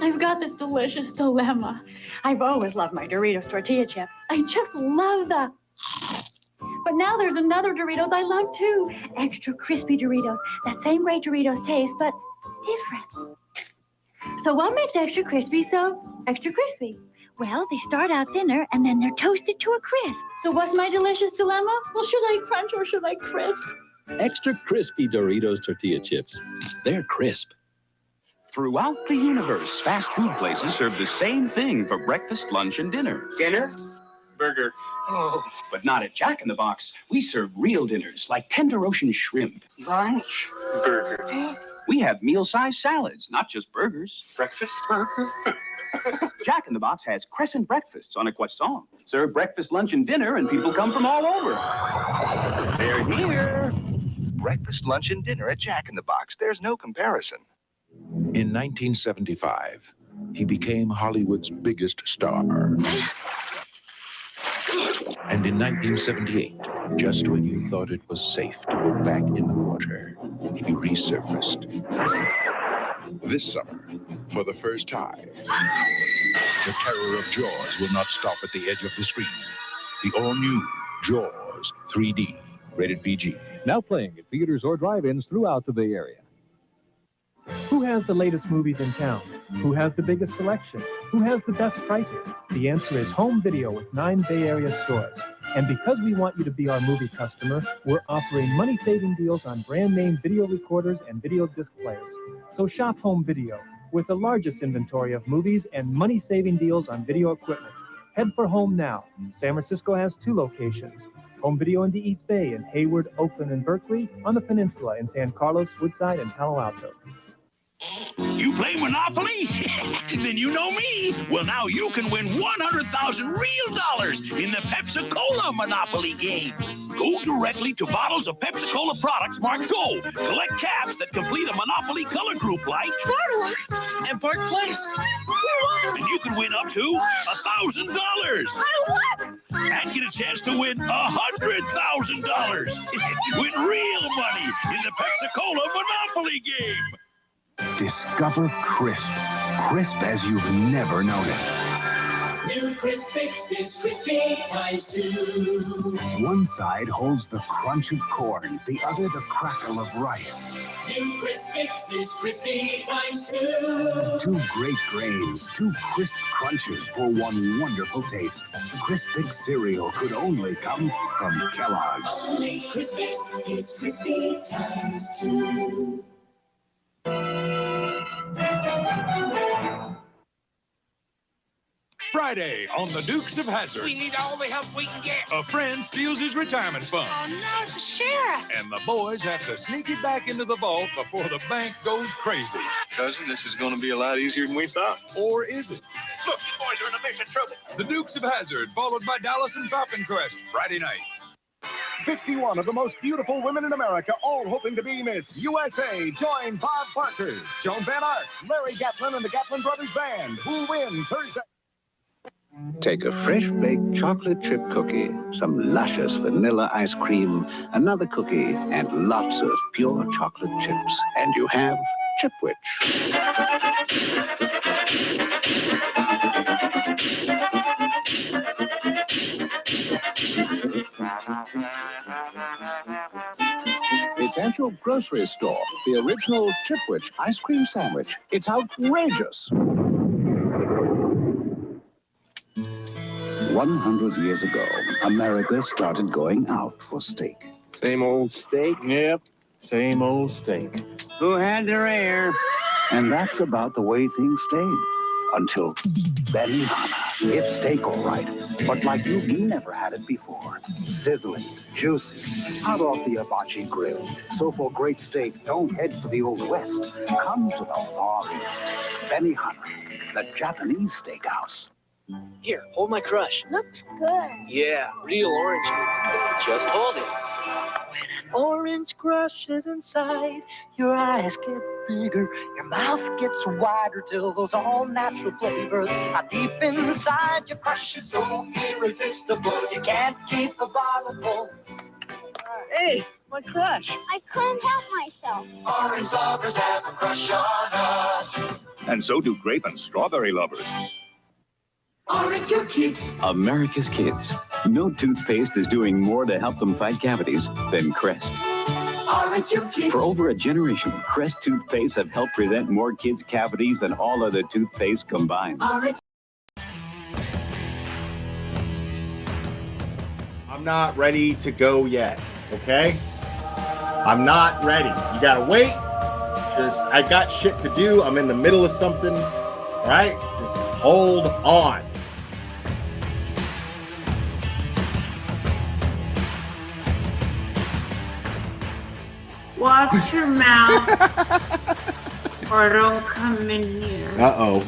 I've got this delicious dilemma. I've always loved my Doritos tortilla chips. I just love the... But now there's another Doritos I love too. Extra crispy Doritos. That same great Doritos taste, but different. So what makes extra crispy so extra crispy? Well, they start out thinner and then they're toasted to a crisp. So what's my delicious dilemma? Well, should I crunch or should I crisp? Extra crispy Doritos tortilla chips. They're crisp. Throughout the universe, fast food places serve the same thing for breakfast, lunch, and dinner. Dinner? Burger. Oh. But not at Jack in the Box. We serve real dinners like tender ocean shrimp. Lunch? Burger. We have meal-sized salads, not just burgers. Breakfast? Burger? Jack in the Box has crescent breakfasts on a croissant. Serve breakfast, lunch, and dinner, and people come from all over. They're here. Breakfast, lunch, and dinner at Jack in the Box. There's no comparison. In 1975, he became Hollywood's biggest star. And in 1978, just when you thought it was safe to go back in the water, he resurfaced. This summer, for the first time, the terror of Jaws will not stop at the edge of the screen. The all-new Jaws 3D, rated PG. Now playing at theaters or drive-ins throughout the Bay Area. Who has the latest movies in town? Who has the biggest selection? Who has the best prices? The answer is Home Video with 9 Bay Area stores. And because we want you to be our movie customer, we're offering money-saving deals on brand-name video recorders and video disc players. So shop Home Video with the largest inventory of movies and money-saving deals on video equipment. Head for home now. San Francisco has 2 locations. Home Video in the East Bay in Hayward, Oakland, and Berkeley, on the peninsula in San Carlos, Woodside, and Palo Alto. You play Monopoly? Then you know me. Well, now you can win 100,000 real dollars in the Pepsi-Cola Monopoly game. Go directly to bottles of Pepsi-Cola products marked gold. Collect caps that complete a Monopoly color group like And Park Place. and you can win up to $1,000. And get a chance to win $100,000. Win real money in the Pepsi-Cola Monopoly game. Discover crisp. Crisp as you've never known it. New Crisp Fix is crispy times 2. One side holds the crunch of corn, the other the crackle of rice. New Crisp Fix is crispy times 2. 2 great grains, 2 crisp crunches for one wonderful taste. Crisp Fix cereal could only come from Kellogg's. Only Crisp Fix is crispy times 2. Friday on the Dukes of Hazzard. We need all the help we can get. A friend steals his retirement fund. Oh, no, it's the sheriff. And the boys have to sneak it back into the vault before the bank goes crazy. Cousin, this is going to be a lot easier than we thought. Or is it? Look, you boys are in a mess of trouble. The Dukes of Hazzard, followed by Dallas and Falcon Crest, Friday night. 51 of the most beautiful women in America, all hoping to be Miss USA. Join Bob Barker, Joan Van Ark, Larry Gatlin, and the Gatlin Brothers Band, who'll win Thursday. Take a fresh-baked chocolate chip cookie, some luscious vanilla ice cream, another cookie, and lots of pure chocolate chips, and you have Chipwich. It's at your grocery store, the original Chipwich ice cream sandwich. It's outrageous. 100 years ago, America started going out for steak. Same old steak? Yep, same old steak. Who had the rare? And that's about the way things stayed. Until Benihana. It's steak, all right, but like you've never had it before. Sizzling, juicy, hot off the hibachi grill. So for great steak, don't head for the Old West. Come to the Far East. Benihana, the Japanese steakhouse. Here, hold my crush. Looks good. Yeah, real orange. Just hold it. When an orange crushes inside, your eyes get bigger, your mouth gets wider till those all-natural flavors are deep inside. Your crush is so irresistible, you can't keep a bottle full. Hey, my crush. I couldn't help myself. Orange lovers have a crush on us. And so do grape and strawberry lovers. Aren't your kids? America's kids. No toothpaste is doing more to help them fight cavities than Crest. Aren't your kids? For over a generation, Crest toothpaste have helped prevent more kids' cavities than all other toothpaste combined. I'm not ready to go yet, okay? I'm not ready. You gotta wait. I got shit to do. I'm in the middle of something, all right? Just hold on. Watch your mouth or don't come in here. Uh-oh.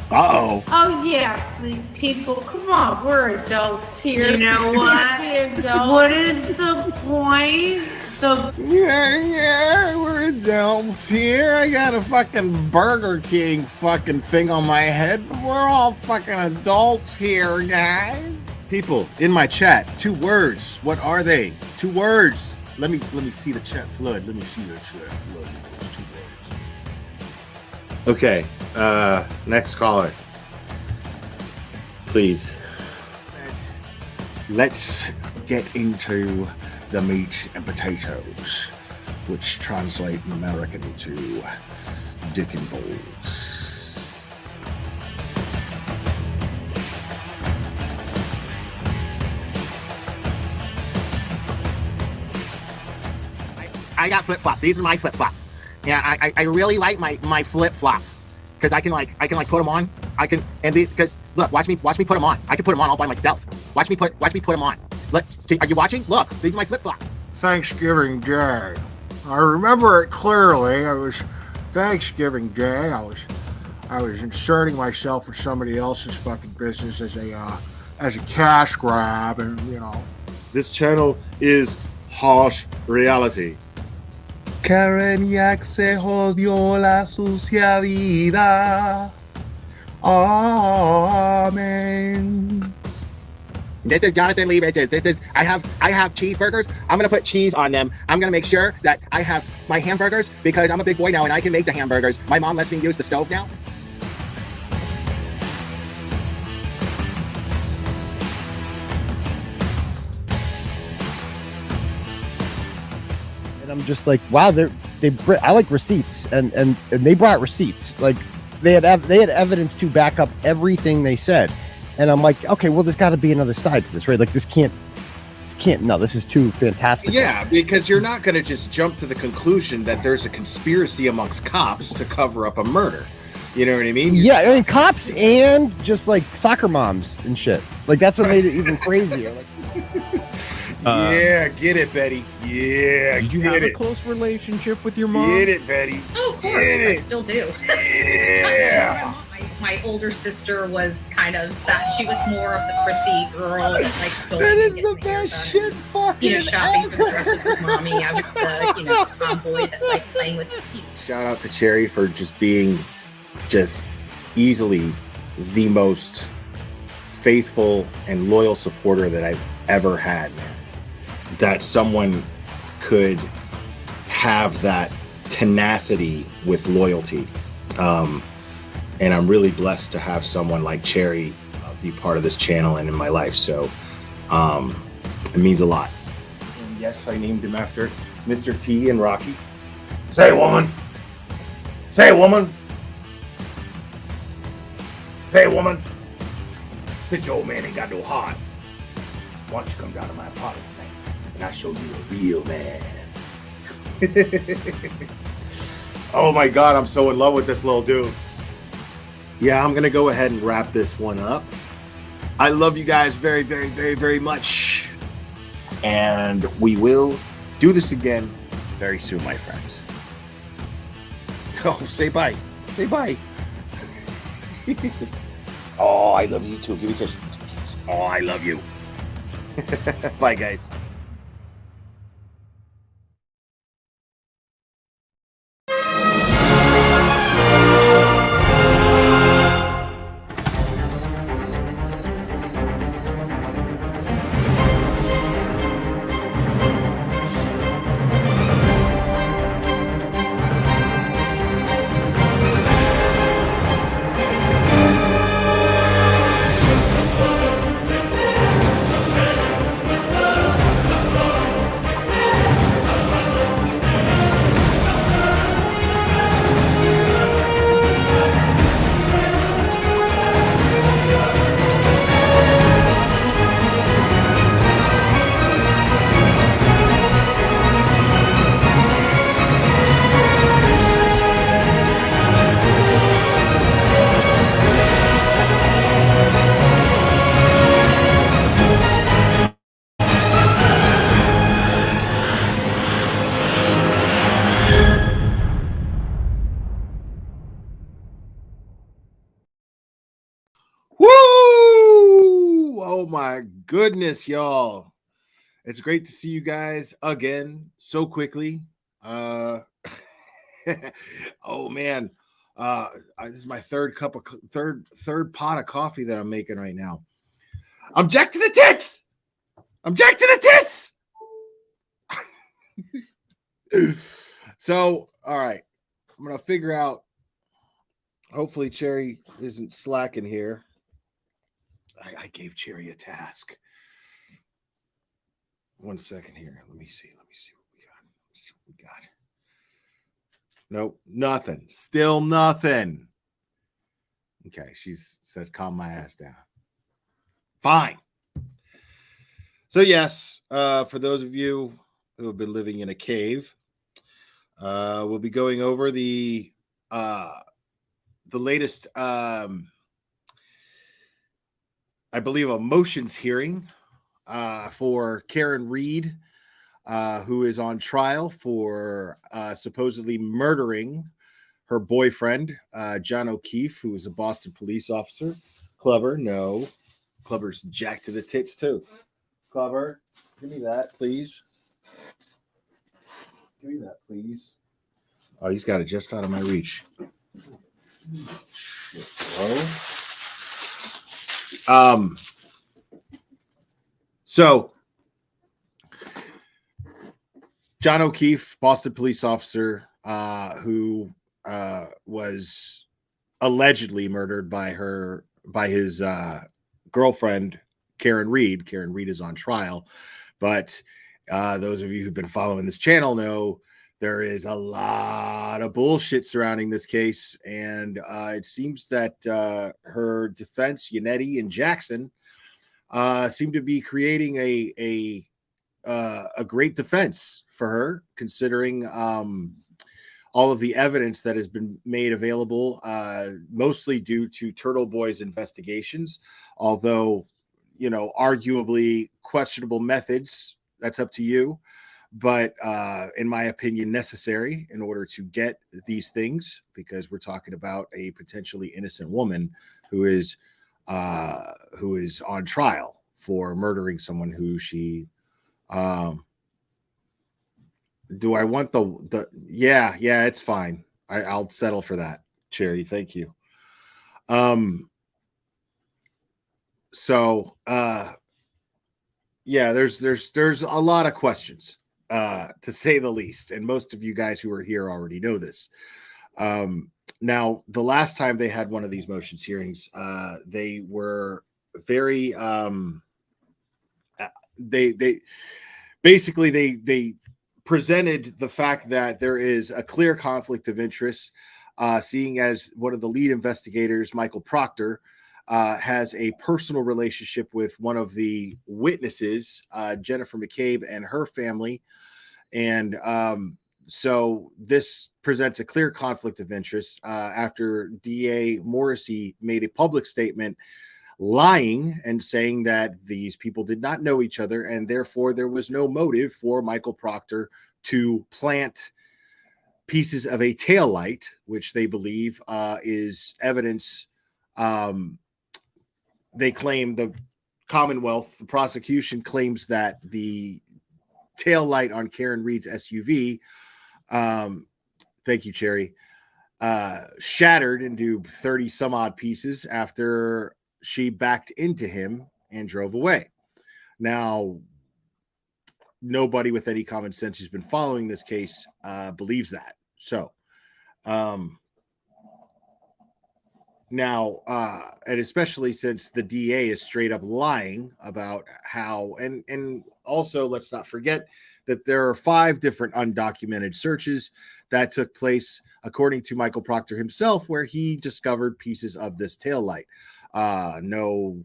Uh-oh. Oh, yeah, people, come on, we're adults here. You know what? What is the point? Yeah, we're adults here. I got a fucking Burger King fucking thing on my head. We're all fucking adults here, guys. People in my chat, 2 words. What are they? 2 words. Let me see the chat flood. Let me see the chat flood. 2 words. Okay, next caller. Please. Let's get into the meat and potatoes, which translate in American to dick and balls. I got flip-flops. These are my flip-flops. Yeah, I really like my flip-flops because I can put them on. Because look, watch me put them on. I can put them on all by myself. Watch me put them on. Look, are you watching? Look, these are my flip-flops. Thanksgiving Day. I remember it clearly. It was Thanksgiving Day. I was inserting myself in somebody else's fucking business as a cash grab, and you know. This channel is harsh reality. Kareniak se jodió la sucia vida. Amen. This is Jonathan Lee Riches. I have cheeseburgers. I'm gonna put cheese on them. I'm gonna make sure that I have my hamburgers because I'm a big boy now and I can make the hamburgers. My mom lets me use the stove now. And I'm just like, wow, I like receipts, and they brought receipts. Like they had evidence to back up everything they said, and I'm like, okay, well, there's got to be another side to this, right? Like this can't. No, this is too fantastic. Yeah, because you're not going to just jump to the conclusion that there's a conspiracy amongst cops to cover up a murder. You know what I mean? Yeah, I mean cops and just like soccer moms and shit. Like that's what made it even crazier. Like. Yeah, get it, Betty. Yeah, did you have a close relationship with your mom? Get it, Betty. Oh, of course, I still do. Yeah. My older sister was kind of sad. She was more of the prissy girl that likes going. That is the best shit fucking shopping for dresses with mommy. I was the tomboy that liked playing with the people. Shout out to Cherry for just being easily the most faithful and loyal supporter that I've ever had. That someone could have that tenacity with loyalty. And I'm really blessed to have someone like Cherry be part of this channel and in my life. So it means a lot. And yes, I named him after Mr. T and Rocky. Say, woman. Say, woman. Say, woman. Since your old man ain't got no heart, why don't you come down to my apartment tonight and I'll show you a real man. Oh my God, I'm so in love with this little dude. Yeah, I'm gonna go ahead and wrap this one up. I love you guys very, very, very, very much. And we will do this again very soon, my friends. Oh, say bye. Say bye. Oh, I love you too. Give me a kiss. Oh, I love you. Bye, guys. Oh my goodness, y'all. It's great to see you guys again so quickly. Oh man. This is my third pot of coffee that I'm making right now. I'm Jack to the tits. I'm Jack to the tits. So, all right. I'm going to figure out. Hopefully Cherry isn't slacking here. I gave Cherry a task. 1 second here. Let me see what we got. Let's see what we got. Nope, nothing. Still nothing. Okay, she says, calm my ass down. Fine. So yes, for those of you who have been living in a cave, we'll be going over the latest, I believe, a motions hearing for Karen Reed, who is on trial for supposedly murdering her boyfriend, John O'Keefe, who is a Boston police officer. Clubber, no. Clubber's Jack to the tits, too. Clubber, give me that, please. Give me that, please. Oh, he's got it just out of my reach. So John O'Keefe, Boston police officer, who was allegedly murdered by his girlfriend, Karen Reed. Karen Reed is on trial, but those of you who've been following this channel know there is a lot of bullshit surrounding this case, and it seems that her defense, Yannetti and Jackson, seem to be creating a great defense for her, considering all of the evidence that has been made available, mostly due to Turtle Boy's investigations, although, you know, arguably questionable methods. That's up to you. But in my opinion, necessary in order to get these things, because we're talking about a potentially innocent woman who is on trial for murdering someone who she do I want the yeah, it's fine. I'll settle for that. Cherry, thank you. So yeah, there's a lot of questions, to say the least, and most of you guys who are here already know this. Now, the last time they had one of these motions hearings, they were very they presented the fact that there is a clear conflict of interest, seeing as one of the lead investigators, Michael Proctor, has a personal relationship with one of the witnesses, Jennifer McCabe, and her family. And so this presents a clear conflict of interest after DA Morrissey made a public statement lying and saying that these people did not know each other, and therefore there was no motive for Michael Proctor to plant pieces of a taillight, which they believe is evidence. They claim, the Commonwealth, the prosecution claims that the taillight on Karen Reed's SUV, thank you, Cherry, shattered into 30 some odd pieces after she backed into him and drove away. Now, nobody with any common sense who's been following this case believes that. So, now, and especially since the DA is straight up lying about how, and also let's not forget that there are 5 different undocumented searches that took place, according to Michael Proctor himself, where he discovered pieces of this taillight. No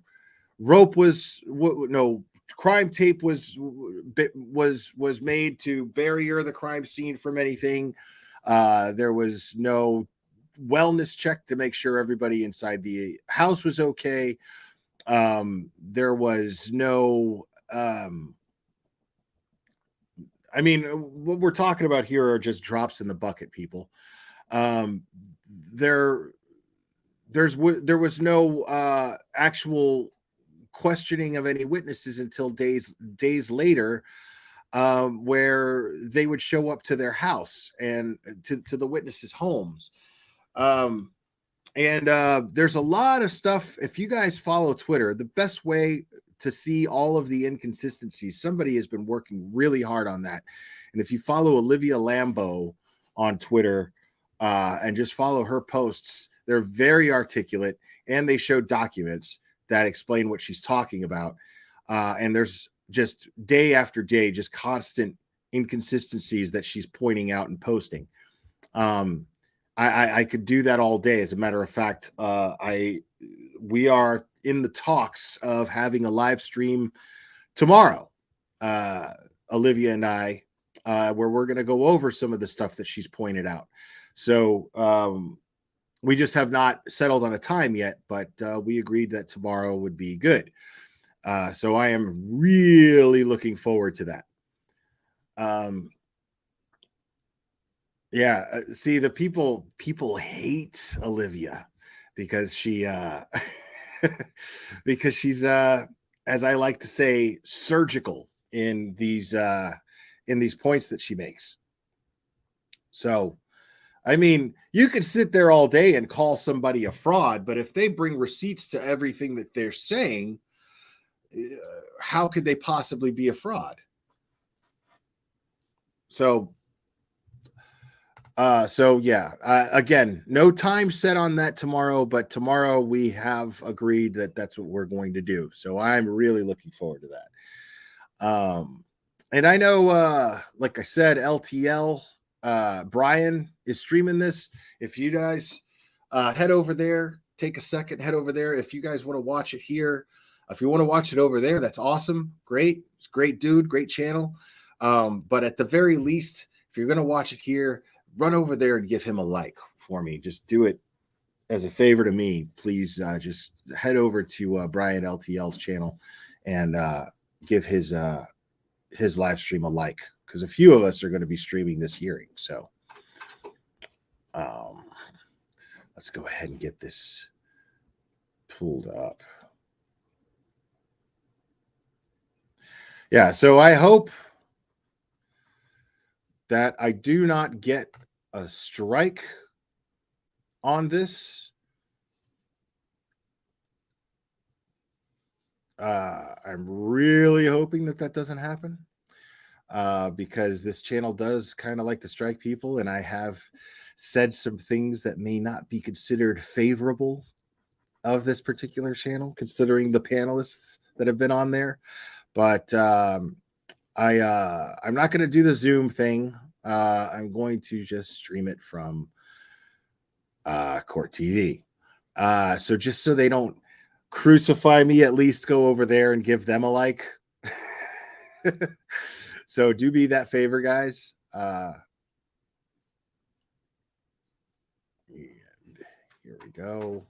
rope was, no crime tape was made to barrier the crime scene from anything. There was no wellness check to make sure everybody inside the house was okay. There was no I mean, what we're talking about here are just drops in the bucket, people. There was no actual questioning of any witnesses until days later, where they would show up to their house and to the witnesses' homes. There's a lot of stuff. If you guys follow Twitter, the best way to see all of the inconsistencies, somebody has been working really hard on that. And if you follow Olivia Lambeau on Twitter and just follow her posts, they're very articulate and they show documents that explain what she's talking about. And there's just day after day, just constant inconsistencies that she's pointing out and posting. I could do that all day. As a matter of fact, we are in the talks of having a live stream tomorrow, Olivia and I, where we're going to go over some of the stuff that she's pointed out. So we just have not settled on a time yet, but we agreed that tomorrow would be good. So I am really looking forward to that. Yeah, see, the people hate Olivia because she because she's as I like to say, surgical in these points that she makes. So, I mean, you could sit there all day and call somebody a fraud, but if they bring receipts to everything that they're saying, how could they possibly be a fraud? So yeah, again, no time set on that tomorrow, but tomorrow we have agreed that that's what we're going to do. So I'm really looking forward to that. And I know, like I said, LTL, Brian is streaming this. If you guys head over there, take a second, head over there. If you guys want to watch it here, if you want to watch it over there, that's awesome. Great. It's a great dude, great channel. But at the very least, if you're going to watch it here, run over there and give him a like for me. Just do it as a favor to me. Please just head over to Brian LTL's channel and give his live stream a like, because a few of us are going to be streaming this hearing. So let's go ahead and get this pulled up. Yeah, so I hope that I do not get a strike on this. I'm really hoping that doesn't happen, because this channel does kind of like to strike people, and I have said some things that may not be considered favorable of this particular channel, considering the panelists that have been on there. But I'm not going to do the Zoom thing. I'm going to just stream it from Court TV. So just so they don't crucify me, at least go over there and give them a like. So do me that favor, guys. And here we go.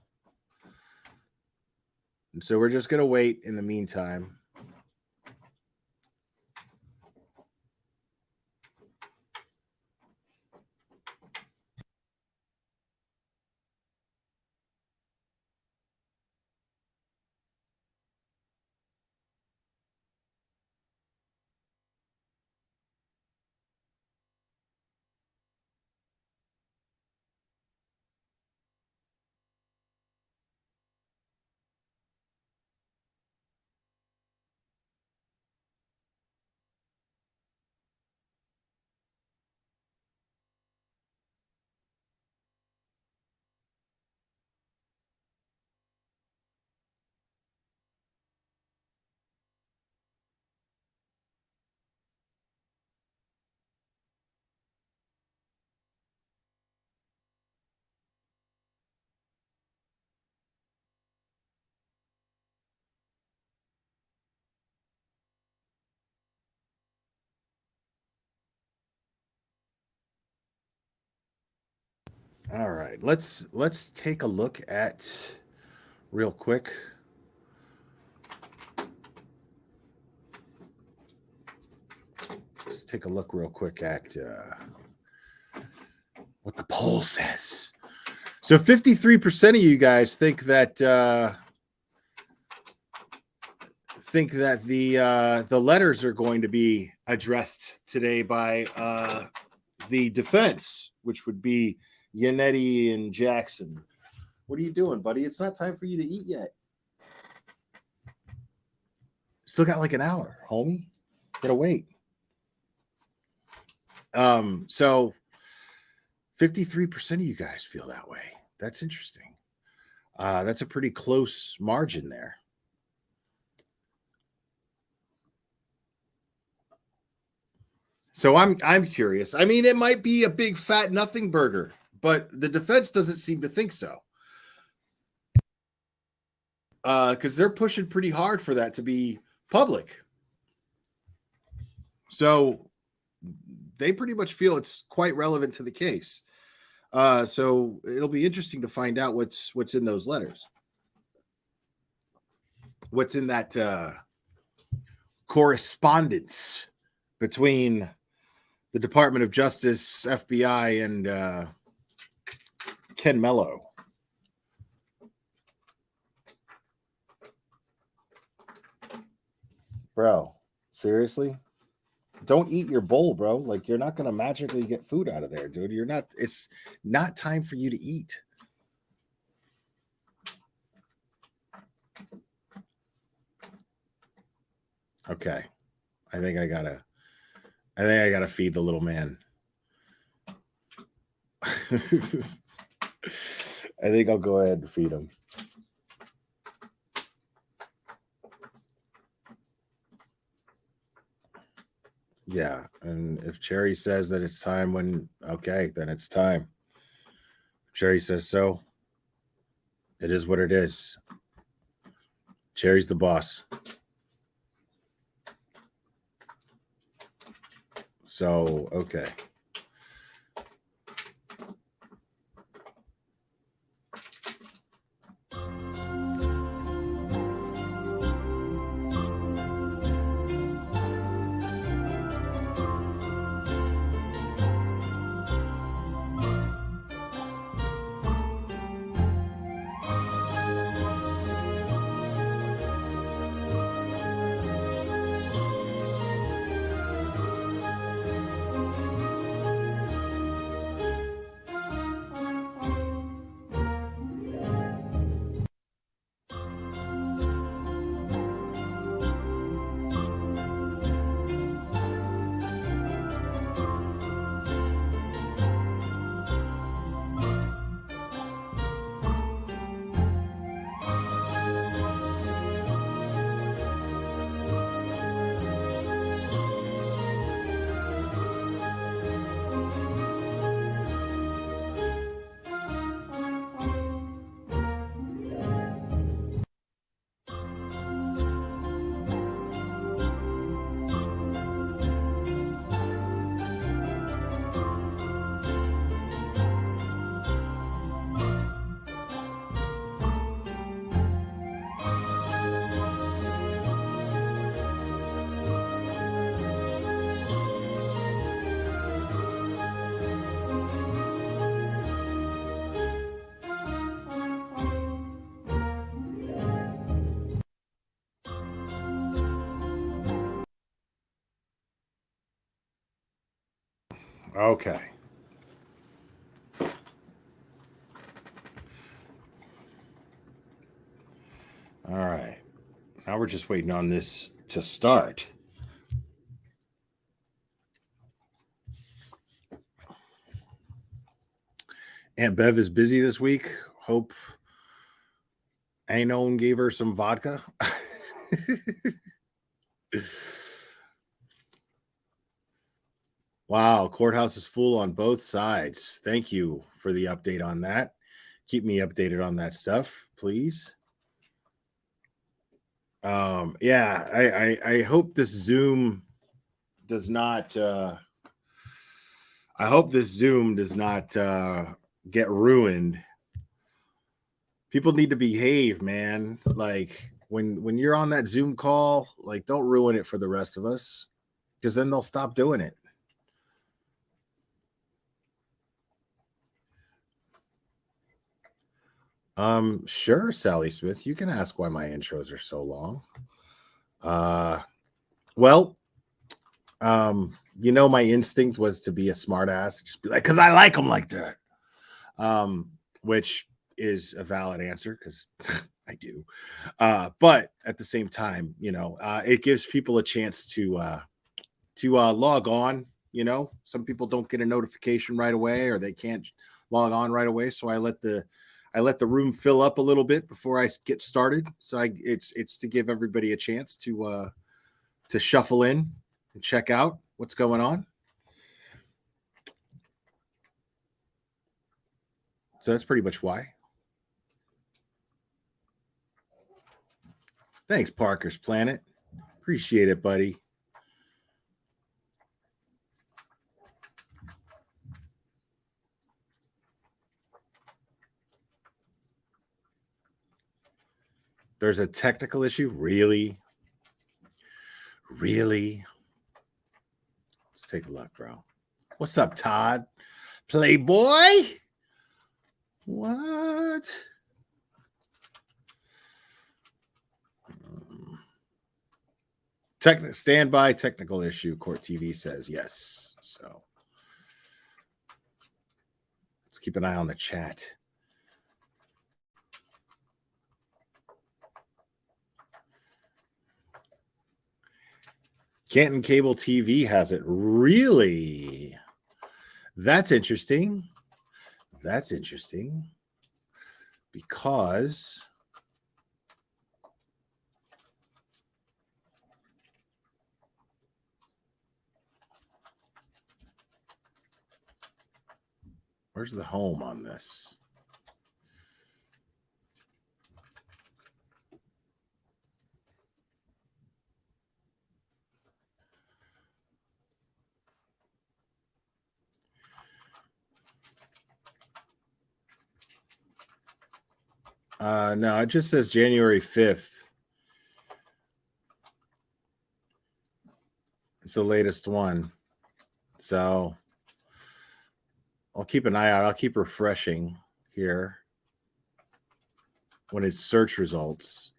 And so we're just going to wait in the meantime. All right, let's take a look at real quick. Let's take a look real quick at what the poll says. So 53% of you guys think that think that the letters are going to be addressed today by the defense, which would be Yannetti and Jackson. What are you doing, buddy? It's not time for you to eat yet. Still got like an hour, homie. Gotta wait. So 53% of you guys feel that way. That's interesting. That's a pretty close margin there. So I'm curious. I mean, it might be a big fat nothing burger, but the defense doesn't seem to think so. Because they're pushing pretty hard for that to be public. So they pretty much feel it's quite relevant to the case. So it'll be interesting to find out what's in those letters. What's in that correspondence between the Department of Justice, FBI, and Ken Mello. Bro, seriously? Don't eat your bowl, bro. Like, you're not going to magically get food out of there, dude. You're not, it's not time for you to eat. Okay. I think I gotta feed the little man. I think I'll go ahead and feed him. Yeah, and if Cherry says that it's time okay, then it's time. If Cherry says so, it is what it is. Cherry's the boss. So, okay. Okay. All right. Now we're just waiting on this to start. Aunt Bev is busy this week. Hope Anon gave her some vodka. Wow, courthouse is full on both sides. Thank you for the update on that. Keep me updated on that stuff, please. Yeah, I hope this Zoom does not get ruined. People need to behave, man. Like when you're on that Zoom call, like, don't ruin it for the rest of us, because then they'll stop doing it. Sure, Sally Smith, you can ask why my intros are so long. Well, my instinct was to be a smart ass, just be like, because I like them like that. Which is a valid answer because I do. But at the same time, it gives people a chance to log on. Some people don't get a notification right away, or they can't log on right away. So I let the room fill up a little bit before I get started. So it's to give everybody a chance to shuffle in and check out what's going on. So that's pretty much why. Thanks, Parker's Planet. Appreciate it, buddy. There's a technical issue? Really? Really? Let's take a look, bro. What's up, Todd? Playboy? What? Standby technical issue, Court TV says yes. So let's keep an eye on the chat. Canton Cable TV has it. Really? That's interesting. That's interesting. Because where's the home on this? No, it just says January 5th. It's the latest one. So I'll keep an eye out. I'll keep refreshing here when it's search results.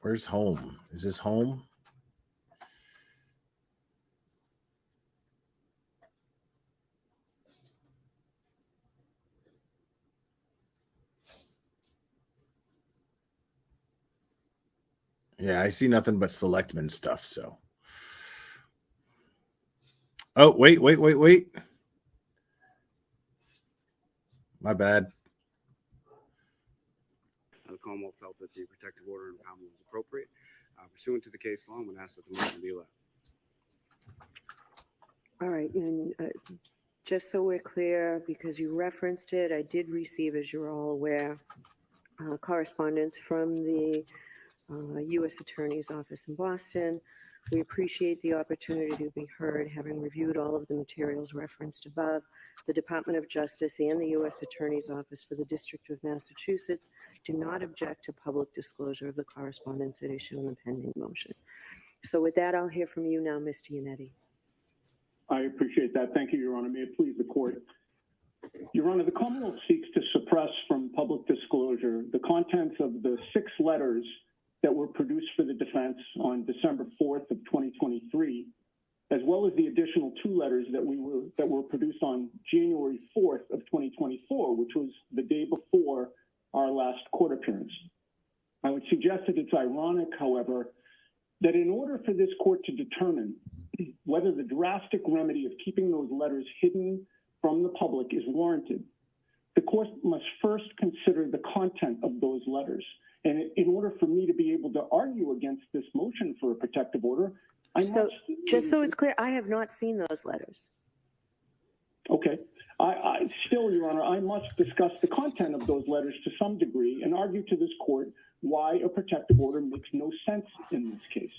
Where's home? Is this home? Yeah, I see nothing but selectmen stuff, so. Oh, wait. My bad. The Commonwealth felt that the protective order impoundment was appropriate. Pursuant to the case law, I'm going to ask that the motion be allowed. All right, and just so we're clear, because you referenced it, I did receive, as you're all aware, correspondence from the U.S. Attorney's Office in Boston. We appreciate the opportunity to be heard, having reviewed all of the materials referenced above. The Department of Justice and the U.S. Attorney's Office for the District of Massachusetts do not object to public disclosure of the correspondence at issue in the pending motion. So with that, I'll hear from you now, Mr. Yannetti. I appreciate that. Thank you, Your Honor. May it please the court. Your Honor, the Commonwealth seeks to suppress from public disclosure the contents of the 6 letters that were produced for the defense on December 4th of 2023, as well as the additional 2 letters that were produced on January 4th of 2024, which was the day before our last court appearance. I would suggest that it's ironic, however, that in order for this court to determine whether the drastic remedy of keeping those letters hidden from the public is warranted, the court must first consider the content of those letters. And in order for me to be able to argue against this motion for a protective order, just so it's clear, I have not seen those letters. Okay. I still, Your Honor, I must discuss the content of those letters to some degree and argue to this court why a protective order makes no sense in this case.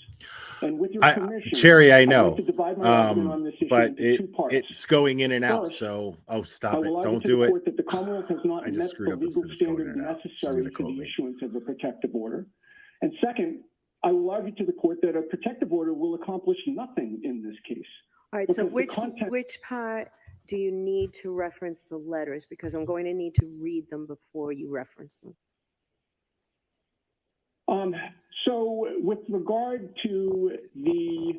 And with your permission, Cherry, I know, I'd like to divide my argument on this issue but into 2 parts. it's going in and out. First, So, stop I it! will argue Don't to do the it. court that the Commonwealth has not I met just screwed the up legal instead of going standards in and out. She's necessary gonna for call the me. issuance of a protective order. And second, I will argue to the court that a protective order will accomplish nothing in this case. All right, so which part do you need to reference the letters? Because I'm going to need to read them before you reference them. So with regard to the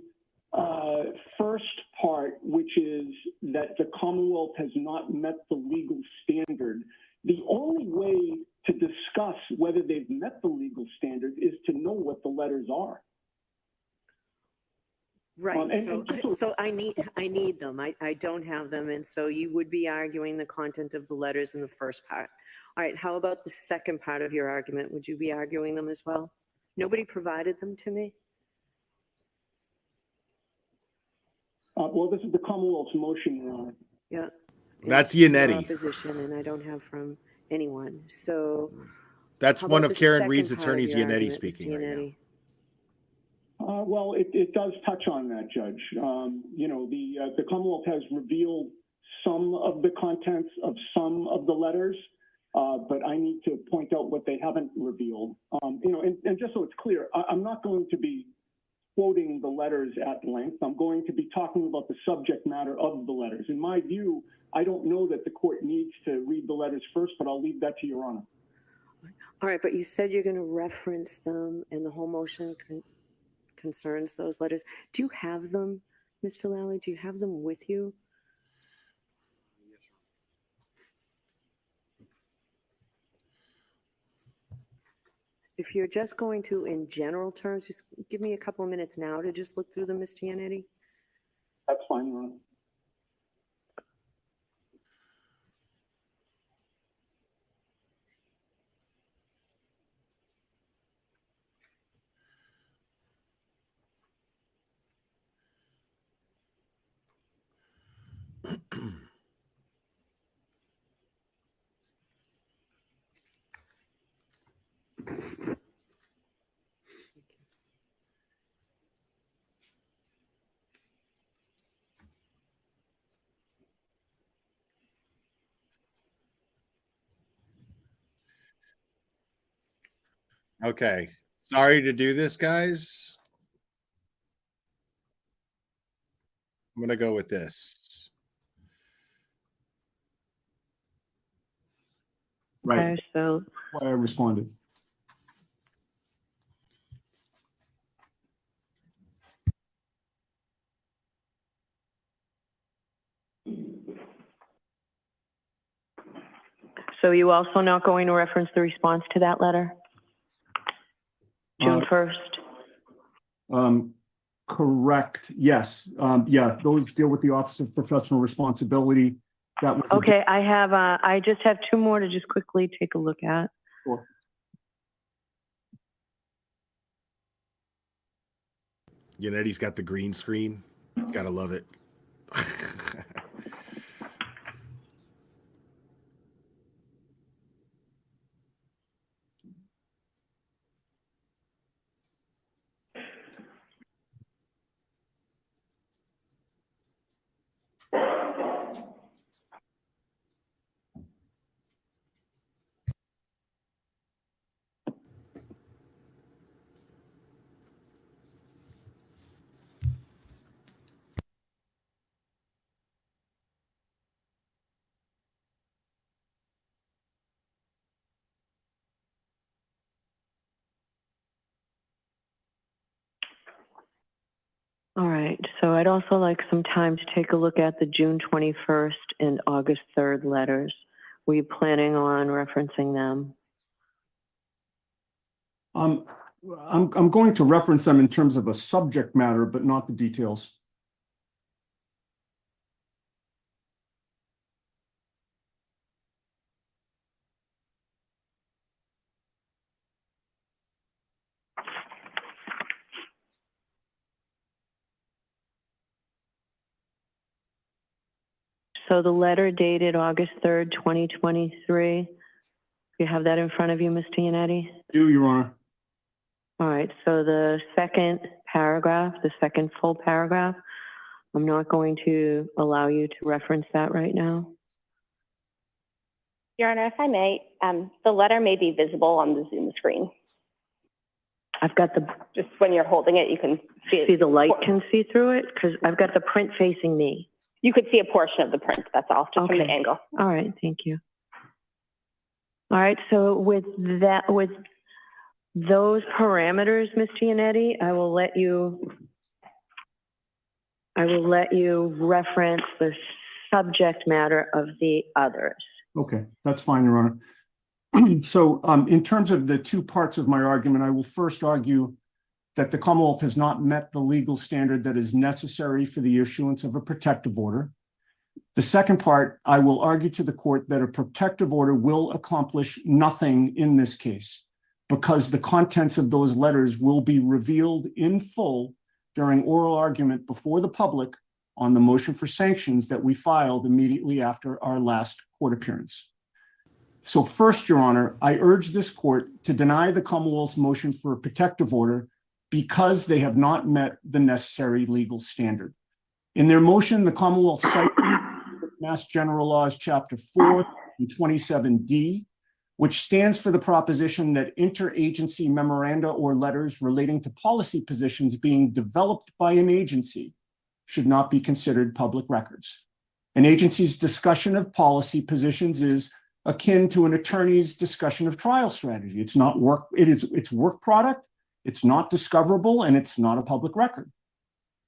first part, which is that the Commonwealth has not met the legal standard, the only way to discuss whether they've met the legal standard is to know what the letters are. Right. So I need them. I don't have them, and so you would be arguing the content of the letters in the first part. All right. How about the second part of your argument? Would you be arguing them as well? Nobody provided them to me. Well, this is the Commonwealth's motion, Your Honor. Yeah. That's Your Yannetti. opposition, and I don't have from anyone. So That's how one about of the Karen second Reed's part of attorneys, your Yannetti, argument, speaking Mr. right now. Yannetti? Well, it does touch on that, Judge. You know, the Commonwealth has revealed some of the contents of some of the letters, but I need to point out what they haven't revealed. You know, and just so it's clear, I'm not going to be quoting the letters at length. I'm going to be talking about the subject matter of the letters. In my view, I don't know that the court needs to read the letters first, but I'll leave that to Your Honor. All right, but you said you're going to reference them, and the whole motion concerns those letters. Do you have them, Mr. Lally? Do you have them with you? If you're just going to, in general terms, just give me a couple of minutes now to just look through them, Mr. Yannetti. That's fine, Your Honor. Okay. Sorry to do this, guys. I'm going to go with this. Right. Okay, so Why I responded. you also not going to reference the response to that letter? June 1st? Correct. Yes. Yeah, those deal with the Office of Professional Responsibility. That was Okay, I just have two more to just quickly take a look at. Sure. Yannetti's got the green screen. Gotta love it. All right, so I'd also like some time to take a look at the June 21st and August 3rd letters. Were you planning on referencing them? I'm going to reference them in terms of a subject matter, but not the details. So the letter dated August 3rd, 2023. You have that in front of you, Mr. Yannetti? Do, Your Honor. All right, so the second paragraph, the second full paragraph, I'm not going to allow you to reference that right now. Your Honor, if I may, the letter may be visible on the Zoom screen. I've got the... Just when you're holding it, you can see it. See the light can see through it? Because I've got the print facing me. You could see a portion of the print, that's all, just from the Okay. angle. All right, thank you. All right, so with those parameters, Ms. Giannetti, I will let you reference the subject matter of the others. Okay, that's fine, Your Honor. So in terms of the two parts of my argument, I will first argue that the Commonwealth has not met the legal standard that is necessary for the issuance of a protective order. The second part, I will argue to the court that a protective order will accomplish nothing in this case because the contents of those letters will be revealed in full during oral argument before the public on the motion for sanctions that we filed immediately after our last court appearance. So first, Your Honor, I urge this court to deny the Commonwealth's motion for a protective order because they have not met the necessary legal standard. In their motion, the Commonwealth cited Mass General Laws, Chapter 4 and 27D, which stands for the proposition that interagency memoranda or letters relating to policy positions being developed by an agency should not be considered public records. An agency's discussion of policy positions is akin to an attorney's discussion of trial strategy. It's not work, it's work product, it's not discoverable, and it's not a public record.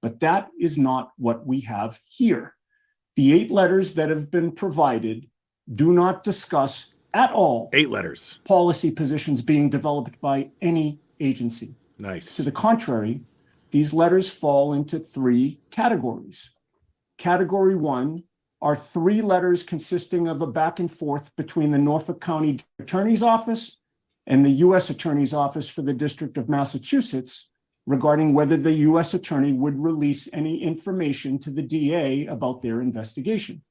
But that is not what we have here. The 8 letters that have been provided do not discuss at all 8 letters policy positions being developed by any agency. Nice. To the contrary, these letters fall into 3 categories. Category 1 are 3 letters consisting of a back and forth between the Norfolk County Attorney's Office and the U.S. Attorney's Office for the District of Massachusetts regarding whether the U.S. Attorney would release any information to the DA about their investigation.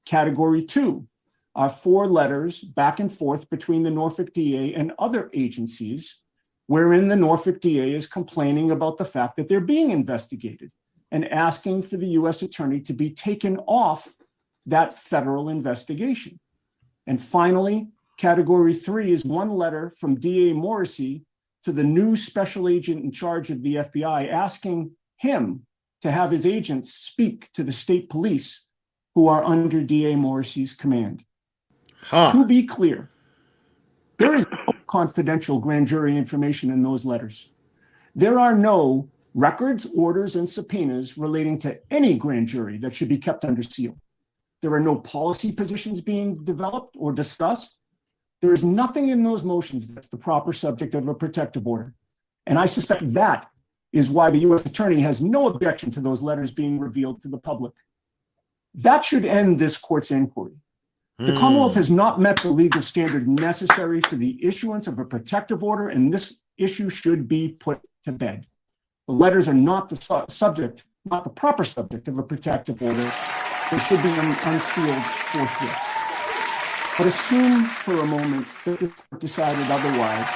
Category 2 are 4 letters back and forth between the Norfolk DA and other agencies, wherein the Norfolk DA is complaining about the fact that they're being investigated and asking for the U.S. Attorney to be taken off that federal investigation. And finally, category 3 is 1 letter from DA Morrissey to the new special agent in charge of the FBI, asking him to have his agents speak to the state police who are under DA Morrissey's command. To be clear, there is no confidential grand jury information in those letters. There are no records, orders, and subpoenas relating to any grand jury that should be kept under seal. There are no policy positions being developed or discussed. There is nothing in those motions that's the proper subject of a protective order. And I suspect that is why the U.S. Attorney has no objection to those letters being revealed to the public. That should end this court's inquiry. The Commonwealth has not met the legal standard necessary for the issuance of a protective order, and this issue should be put to bed. The letters are not the subject, not the proper subject of a protective order. They should be unsealed forthwith. But assume for a moment that the court decided otherwise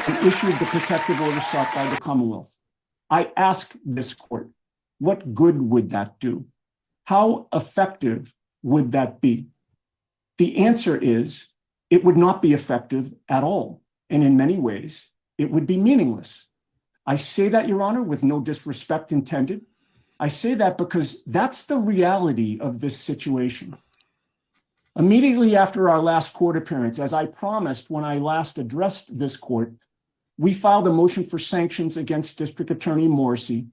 and issued the protective order sought by the Commonwealth. I ask this court, what good would that do? How effective would that be? The answer is, it would not be effective at all. And in many ways, it would be meaningless. I say that, Your Honor, with no disrespect intended. I say that because that's the reality of this situation. Immediately after our last court appearance, as I promised when I last addressed this court, we filed a motion for sanctions against District Attorney Morrissey,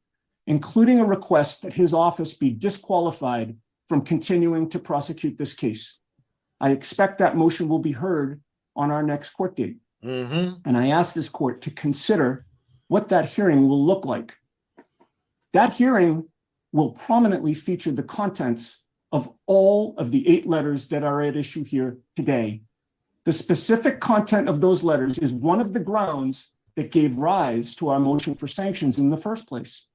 including a request that his office be disqualified from continuing to prosecute this case. I expect that motion will be heard on our next court date. And I ask this court to consider what that hearing will look like. That hearing will prominently feature the contents of all of the 8 letters that are at issue here today. The specific content of those letters is one of the grounds that gave rise to our motion for sanctions in the first place.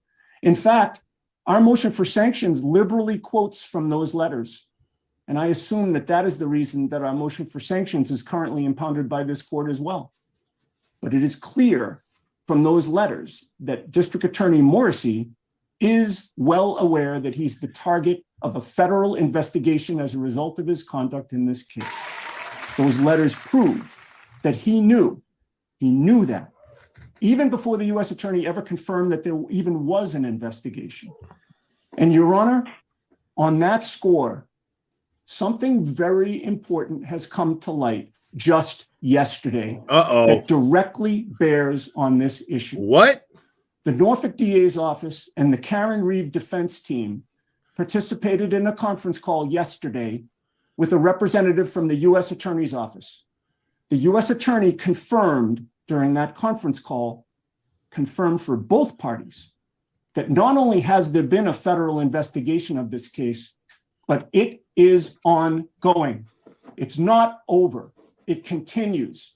In fact, our motion for sanctions liberally quotes from those letters. And I assume that that is the reason that our motion for sanctions is currently impounded by this court as well. But it is clear from those letters that District Attorney Morrissey is well aware that he's the target of a federal investigation as a result of his conduct in this case. Those letters prove that he knew that, even before the U.S. Attorney ever confirmed that there even was an investigation. And Your Honor, On that score, something very important has come to light just yesterday that directly bears on this issue. What? The Norfolk DA's office and the Karen Reed defense team participated in a conference call yesterday with a representative from the U.S. Attorney's Office. The U.S. Attorney confirmed during that conference call, confirmed for both parties, that not only has there been a federal investigation of this case, but it is ongoing. It's not over. It continues.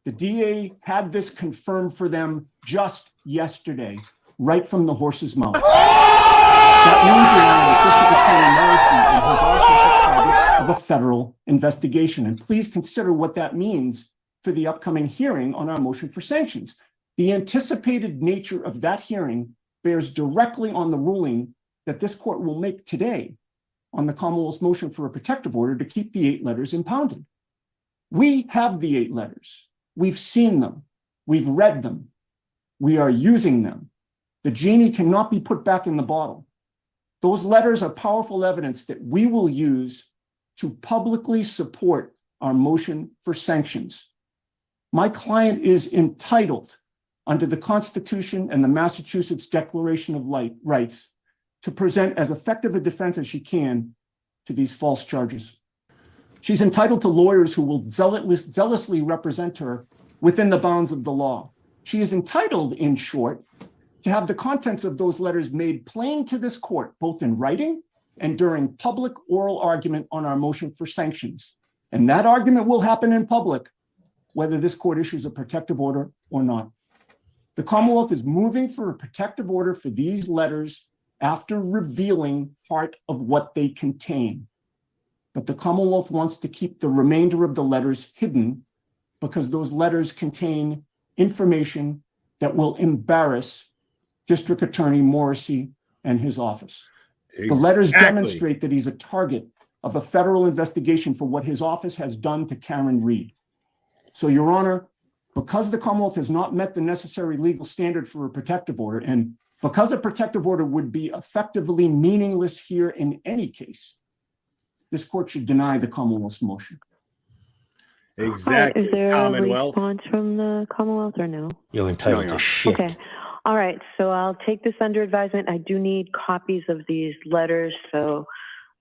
The DA had this confirmed for them just yesterday, right from the horse's mouth. That means, Your Honor, that District Attorney Morrissey and his office are targets of a federal investigation. And please consider what that means for the upcoming hearing on our motion for sanctions. The anticipated nature of that hearing bears directly on the ruling that this court will make today on the Commonwealth's motion for a protective order to keep the 8 letters impounded. We have the 8 letters. We've seen them. We've read them. We are using them. The genie cannot be put back in the bottle. Those letters are powerful evidence that we will use to publicly support our motion for sanctions. My client is entitled under the Constitution and the Massachusetts Declaration of Rights to present as effective a defense as she can to these false charges. She's entitled to lawyers who will zealously represent her within the bounds of the law. She is entitled, in short, to have the contents of those letters made plain to this court, both in writing and during public oral argument on our motion for sanctions. And that argument will happen in public, whether this court issues a protective order or not. The Commonwealth is moving for a protective order for these letters after revealing part of what they contain. But the Commonwealth wants to keep the remainder of the letters hidden because those letters contain information that will embarrass District Attorney Morrissey and his office. Exactly. The letters demonstrate that he's a target of a federal investigation for what his office has done to Karen Reed. So, Your Honor, because the Commonwealth has not met the necessary legal standard for a protective order, and because a protective order would be effectively meaningless here in any case, this court should deny the Commonwealth's motion. Exactly. Is there Commonwealth. a response from the Commonwealth or no? You're entitled to shit. Okay. All right. So I'll take this under advisement. I do need copies of these letters. So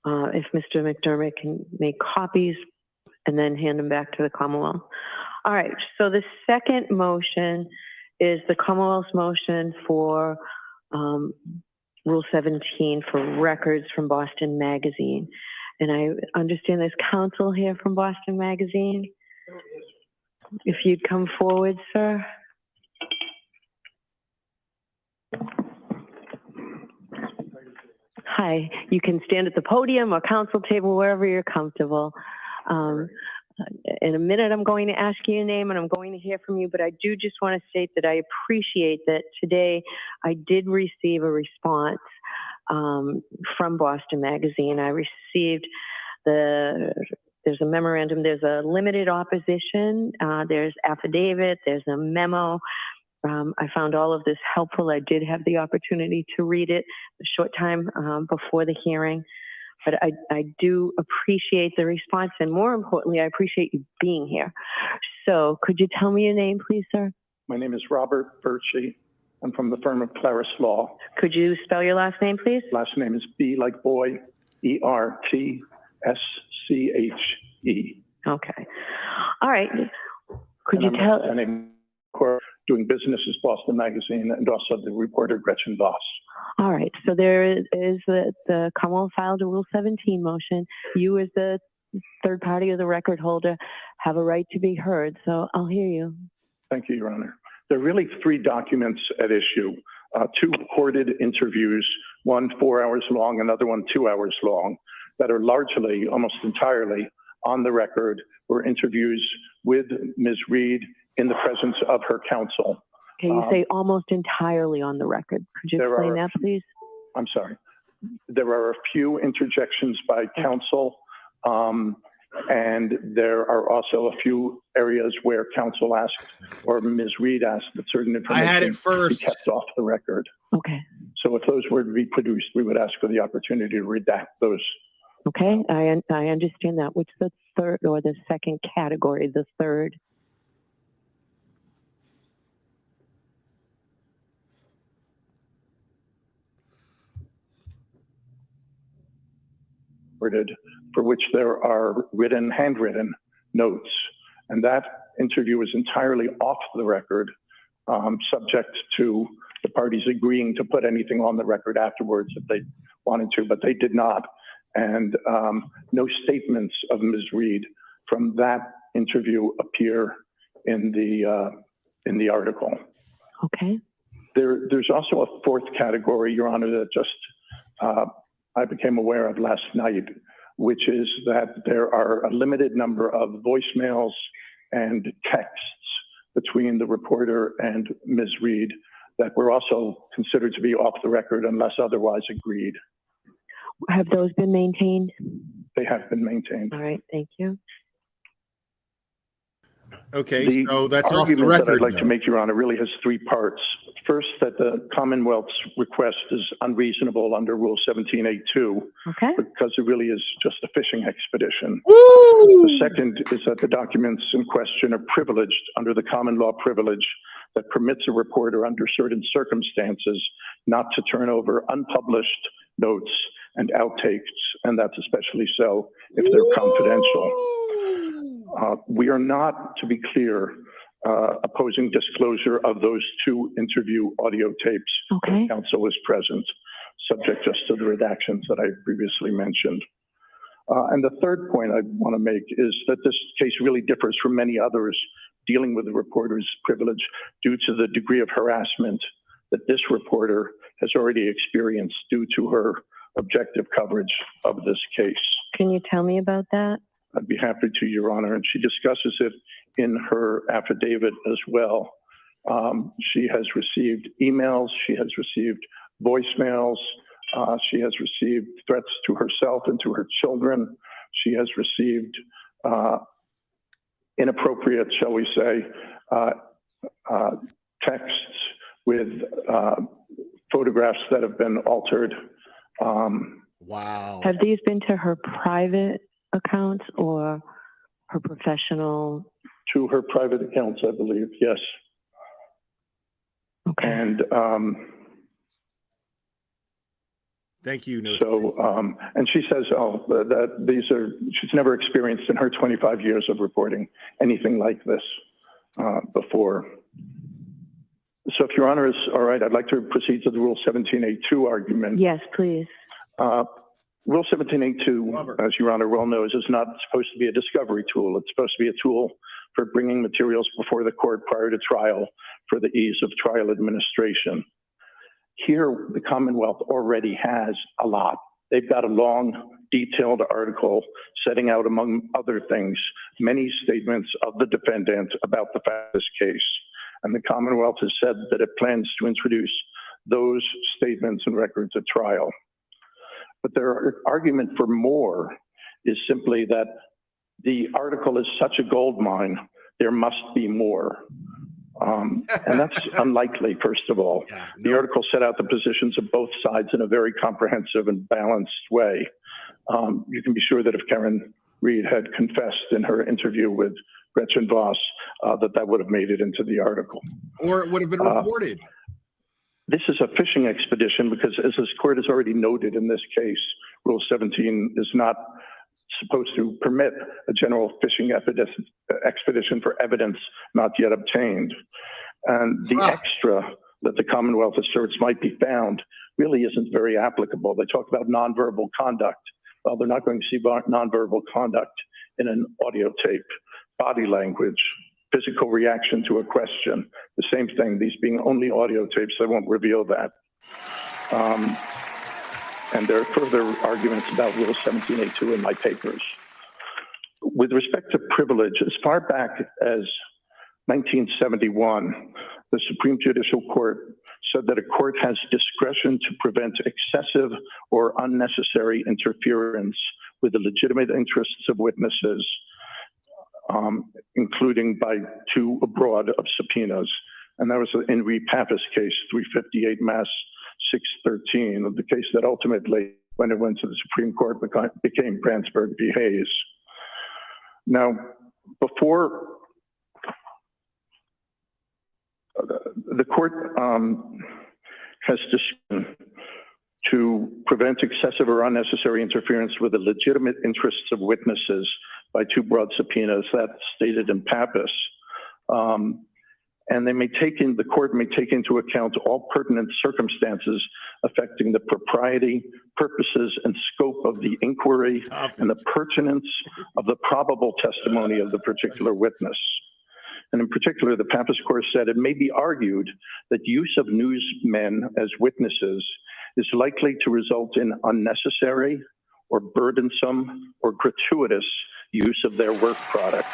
if Mr. McDermott can make copies and then hand them back to the Commonwealth. All right. So the second motion is the Commonwealth's motion for Rule 17 for records from Boston Magazine. And I understand there's counsel here from Boston Magazine. If you'd come forward, sir. Hi, you can stand at the podium or council table, wherever you're comfortable. In a minute, I'm going to ask you your name and I'm going to hear from you, but I do just want to state that I appreciate that today I did receive a response from Boston Magazine. I received there's a memorandum, there's a limited opposition, there's affidavit, there's a memo. I found all of this helpful. I did have the opportunity to read it a short time before the hearing, but I do appreciate the response, and more importantly, I appreciate you being here. So could you tell me your name, please, sir? My name is Robert Birchie. I'm from the firm of Claris Law. Could you spell your last name, please? Last name is B like boy, E-R-T-S-C-H-E. Okay. All right. Could you tell? And I'm doing business as Boston Magazine and also the reporter Gretchen Voss. All right. So there is the Commonwealth filed a Rule 17 motion. You as the third party or the record holder have a right to be heard. So I'll hear you. Thank you, Your Honor. There are really 3 documents at issue, 2 recorded interviews, one 4 hours long, another one 2 hours long, that are largely, almost entirely on the record, were interviews with Ms. Reed in the presence of her counsel. Okay, you say almost entirely on the record. Could you explain that, please? I'm sorry. There are a few interjections by counsel, and there are also a few areas where counsel asked, or Ms. Reed asked, that certain information be kept off the record. Okay. So if those were to be produced, we would ask for the opportunity to redact those. Okay, I understand that. What's the third or the second category? The third. For which there are handwritten notes. And that interview is entirely off the record, subject to the parties agreeing to put anything on the record afterwards if they wanted to, but they did not. And no statements of Ms. Reed from that interview appear in the article. Okay. There's also a fourth category, Your Honor, that just I became aware of last night, which is that there are a limited number of voicemails and texts between the reporter and Ms. Reed that were also considered to be off the record unless otherwise agreed. Have those been maintained? They have been maintained. All right, thank you. Okay, so that's off the argument record. that I'd like to though. make, Your Honor, really has three parts. First, that the Commonwealth's request is unreasonable under Rule 1782, okay, because it really is just a fishing expedition. Woo! The second is that the documents in question are privileged under the common law privilege that permits a reporter under certain circumstances not to turn over unpublished notes and outtakes, and that's especially so if they're confidential. We are not, to be clear, opposing disclosure of those two interview audio tapes. Okay. Counsel is present, subject just to the redactions that I previously mentioned. And the third point I want to make is that this case really differs from many others dealing with the reporter's privilege due to the degree of harassment that this reporter has already experienced due to her objective coverage of this case. Can you tell me about that? I'd be happy to, Your Honor. And she discusses it in her affidavit as well. She has received emails. She has received voicemails. She has received threats to herself and to her children. She has received inappropriate, shall we say, texts with photographs that have been altered. Wow. Have these been to her private accounts or her professional? To her private accounts, I believe, yes. Okay. And thank you. so, and she says, that these are, she's never experienced in her 25 years of reporting anything like this before. So if Your Honor is all right, I'd like to proceed to the Rule 1782 argument. Yes, please. Rule 1782, as Your Honor well knows, is not supposed to be a discovery tool. It's supposed to be a tool for bringing materials before the court prior to trial for the ease of trial administration. Here, the Commonwealth already has a lot. They've got a long, detailed article setting out, among other things, many statements of the defendant about the fact of this case. And the Commonwealth has said that it plans to introduce those statements and records at trial. But their argument for more is simply that the article is such a gold mine, there must be more. And that's unlikely, first of all. The article set out the positions of both sides in a very comprehensive and balanced way. You can be sure that if Karen Reed had confessed in her interview with Gretchen Voss, that would have made it into the article. Or it would have been reported. This is a fishing expedition because, as this court has already noted in this case, Rule 17 is not supposed to permit a general fishing expedition for evidence not yet obtained. And the extra that the Commonwealth asserts might be found really isn't very applicable. They talk about nonverbal conduct. Well, they're not going to see nonverbal conduct in an audio tape. Body language, physical reaction to a question, the same thing. These being only audio tapes, they won't reveal that. And there are further arguments about Rule 1782 in my papers. With respect to privilege, as far back as 1971, the Supreme Judicial Court said that a court has discretion to prevent excessive or unnecessary interference with the legitimate interests of witnesses, including by too broad of subpoenas. And that was in Re Pappas case, 358 Mass 613, of the case that ultimately, when it went to the Supreme Court, became Brandsburg v. Hayes. Now, before the court has decided to prevent excessive or unnecessary interference with the legitimate interests of witnesses by too broad subpoenas, that's stated in Pappas. And the court may take into account all pertinent circumstances affecting the propriety, purposes, and scope of the inquiry and the pertinence of the probable testimony of the particular witness. And in particular, the Pappas court said it may be argued that use of newsmen as witnesses is likely to result in unnecessary or burdensome or gratuitous use of their work product,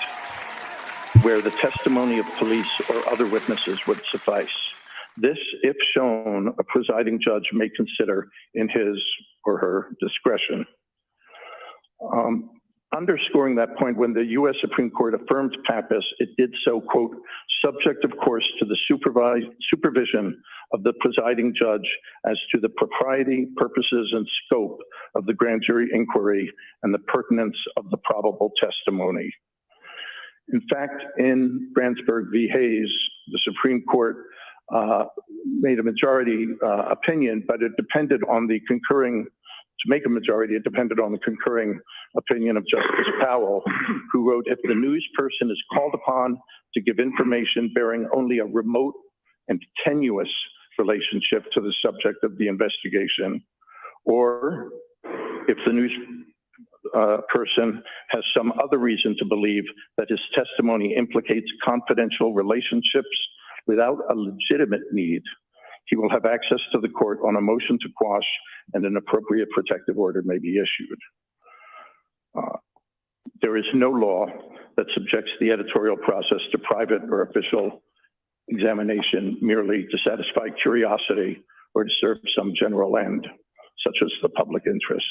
where the testimony of police or other witnesses would suffice. This, if shown, a presiding judge may consider in his or her discretion. Underscoring that point, when the U.S. Supreme Court affirmed Pappas, it did so, quote, subject, of course, to the supervision of the presiding judge as to the propriety, purposes, and scope of the grand jury inquiry and the pertinence of the probable testimony. In fact, in Brandsburg v. Hayes, the Supreme Court made a majority opinion, but it depended on the concurring, to make a majority, it depended on the concurring opinion of Justice Powell, who wrote, if the news person is called upon to give information bearing only a remote and tenuous relationship to the subject of the investigation, or if the news person has some other reason to believe that his testimony implicates confidential relationships without a legitimate need, he will have access to the court on a motion to quash, and an appropriate protective order may be issued. There is no law that subjects the editorial process to private or official examination merely to satisfy curiosity or to serve some general end, such as the public interest.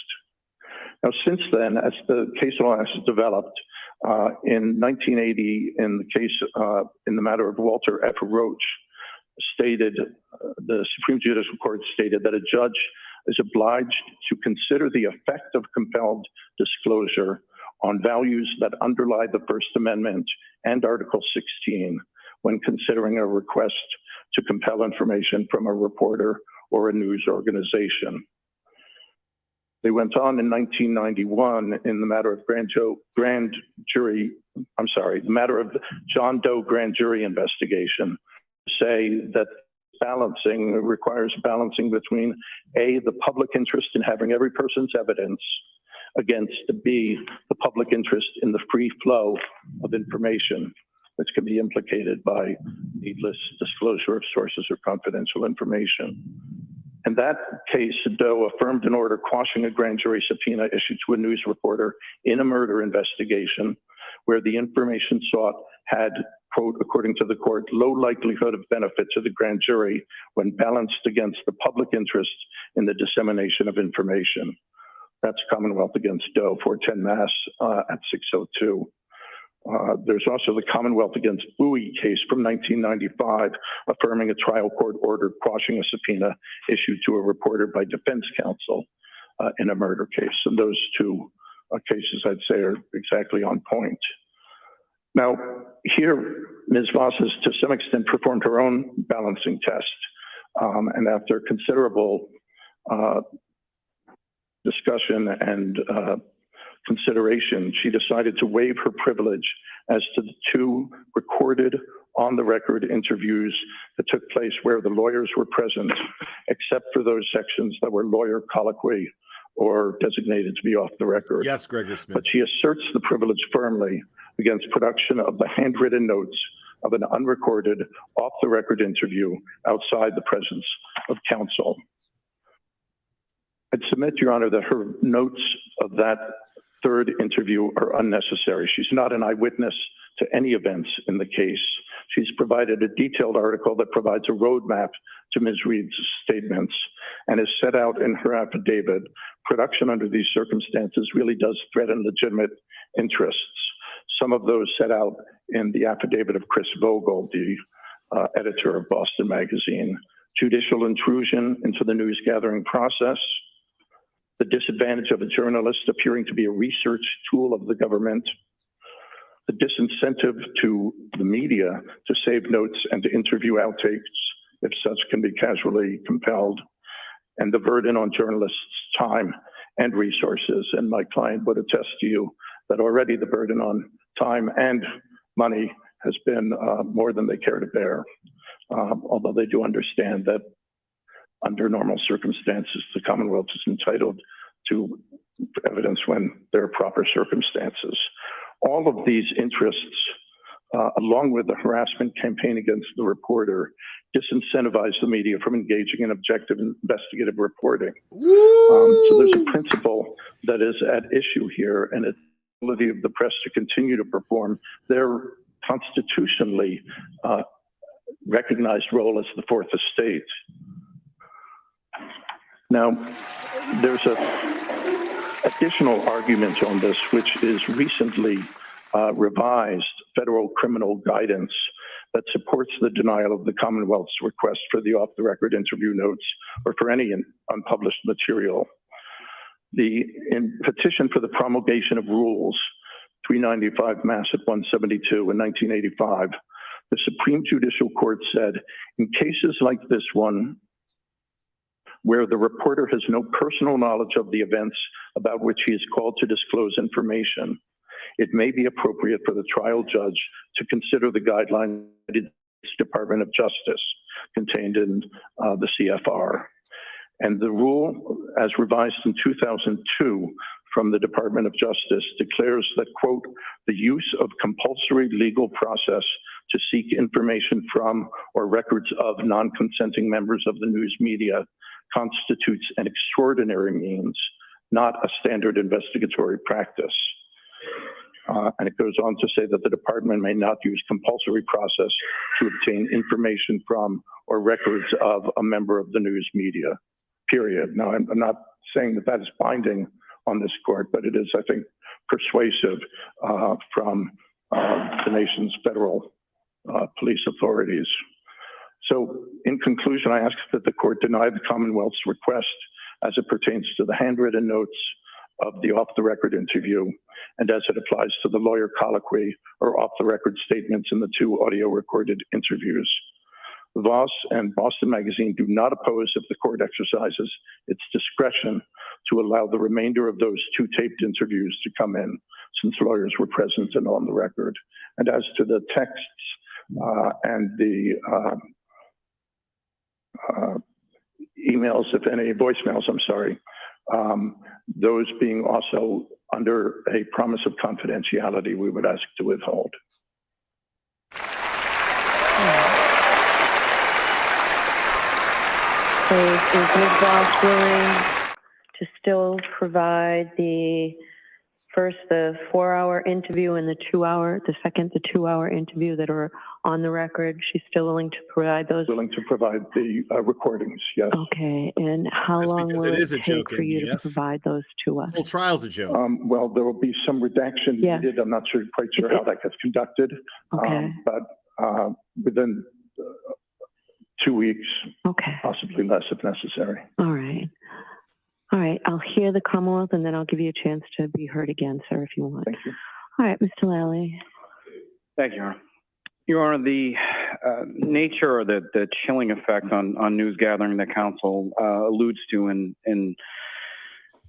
Now, since then, as the case law has developed, in 1980, in the case, in the matter of Walter F. Roach, the Supreme Judicial Court stated that a judge is obliged to consider the effect of compelled disclosure on values that underlie the First Amendment and Article 16 when considering a request to compel information from a reporter or a news organization. They went on in 1991 in the matter of the matter of John Doe grand jury investigation, say that balancing requires balancing between A, the public interest in having every person's evidence against B, the public interest in the free flow of information, which can be implicated by needless disclosure of sources or confidential information. In that case, Doe affirmed an order quashing a grand jury subpoena issued to a news reporter in a murder investigation where the information sought had, quote, according to the court, low likelihood of benefit to the grand jury when balanced against the public interest in the dissemination of information. That's Commonwealth against Doe, 410 Mass at 602. There's also the Commonwealth against Bowie case from 1995, affirming a trial court order quashing a subpoena issued to a reporter by defense counsel in a murder case. And those two cases, I'd say, are exactly on point. Now, here, Ms. Voss has to some extent performed her own balancing test. And after considerable discussion and consideration, she decided to waive her privilege as to the two recorded on-the-record interviews that took place where the lawyers were present, except for those sections that were lawyer colloquy or designated to be off the record. Yes, Gregory Smith. But she asserts the privilege firmly against production of the handwritten notes of an unrecorded, off-the-record interview outside the presence of counsel. I'd submit, Your Honor, that her notes of that third interview are unnecessary. She's not an eyewitness to any events in the case. She's provided a detailed article that provides a roadmap to Ms. Reed's statements and is set out in her affidavit. Production under these circumstances really does threaten legitimate interests. Some of those set out in the affidavit of Chris Vogel, the editor of Boston Magazine, judicial intrusion into the news gathering process, the disadvantage of a journalist appearing to be a research tool of the government, the disincentive to the media to save notes and to interview outtakes if such can be casually compelled, and the burden on journalists' time and resources. And my client would attest to you that already the burden on time and money has been more than they care to bear, although they do understand that under normal circumstances, the Commonwealth is entitled to evidence when there are proper circumstances. All of these interests, along with the harassment campaign against the reporter, disincentivize the media from engaging in objective investigative reporting. So there's a principle that is at issue here, and it's the ability of the press to continue to perform their constitutionally recognized role as the fourth estate. Now, there's a additional argument on this, which is recently revised federal criminal guidance that supports the denial of the Commonwealth's request for the off-the-record interview notes or for any unpublished material. The petition for the promulgation of rules, 395 Mass at 172 in 1985, the Supreme Judicial Court said, in cases like this one, where the reporter has no personal knowledge of the events about which he is called to disclose information, it may be appropriate for the trial judge to consider the guidelines of the Department of Justice contained in the CFR. And the rule, as revised in 2002 from the Department of Justice, declares that, quote, the use of compulsory legal process to seek information from or records of non-consenting members of the news media constitutes an extraordinary means, not a standard investigatory practice. And it goes on to say that the department may not use compulsory process to obtain information from or records of a member of the news media, period. Now, I'm not saying that that is binding on this court, but it is, I think, persuasive from the nation's federal police authorities. So in conclusion, I ask that the court deny the Commonwealth's request as it pertains to the handwritten notes of the off-the-record interview and as it applies to the lawyer colloquy or off-the-record statements in the two audio-recorded interviews. Voss and Boston Magazine do not oppose if the court exercises its discretion to allow the remainder of those two taped interviews to come in, since lawyers were present and on the record. And as to the texts and the emails, if any, voicemails, I'm sorry, those being also under a promise of confidentiality, we would ask to withhold. So is Ms. Voss willing to still provide the 4-hour interview and the 2-hour interview that are on the record? She's still willing to provide those? Willing to provide the recordings, yes. Okay, and how long will it take for you to provide those to us? The whole trial's a joke. Well, there will be some redaction needed. I'm not quite sure how that gets conducted. Okay. But within 2 weeks, possibly less if necessary. All right. All right, I'll hear the Commonwealth and then I'll give you a chance to be heard again, sir, if you want. Thank you. All right, Mr. Lally. Thank you, Your Honor. Your Honor, the nature or the chilling effect on news gathering that counsel alludes to in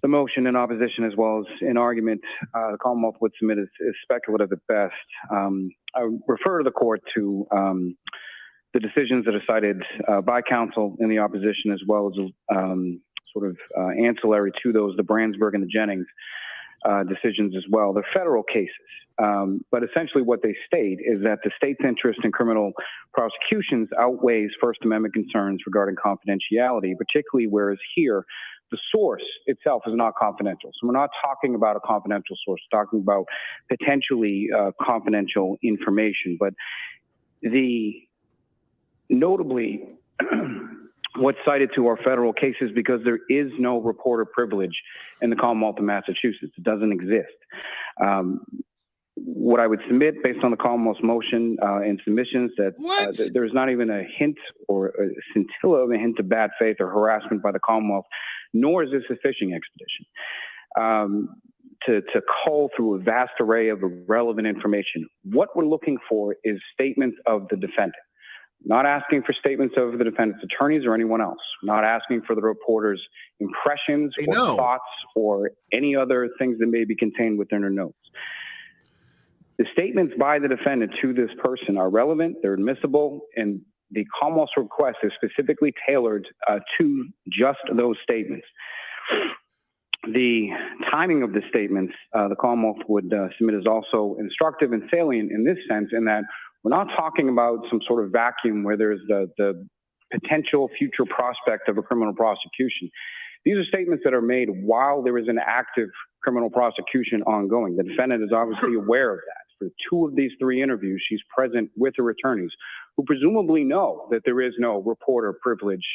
the motion in opposition as well as in argument, the Commonwealth would submit is speculative at best. I refer to the court to the decisions that are cited by counsel in the opposition as well as sort of ancillary to those, the Brandsburg and the Jennings decisions as well. They're federal cases, but essentially what they state is that the state's interest in criminal prosecutions outweighs First Amendment concerns regarding confidentiality, particularly whereas here, the source itself is not confidential. So we're not talking about a confidential source, we're talking about potentially confidential information, but notably, what's cited to our federal cases because there is no reporter privilege in the Commonwealth of Massachusetts. It doesn't exist. what I would submit based on the Commonwealth's motion and submissions that there's not even a hint or a scintilla of a hint of bad faith or harassment by the Commonwealth, nor is this a fishing expedition. To cull through a vast array of irrelevant information. What we're looking for is statements of the defendant. Not asking for statements of the defendant's attorneys or anyone else. Not asking for the reporter's impressions or thoughts or any other things that may be contained within her notes. The statements by the defendant to this person are relevant, they're admissible, and the Commonwealth's request is specifically tailored to just those statements. The timing of the statements the Commonwealth would submit is also instructive and salient in this sense, in that we're not talking about some sort of vacuum where there's the potential future prospect of a criminal prosecution. These are statements that are made while there is an active criminal prosecution ongoing. The defendant is obviously aware of that. For 2 of these 3 interviews, she's present with her attorneys, who presumably know that there is no reporter privilege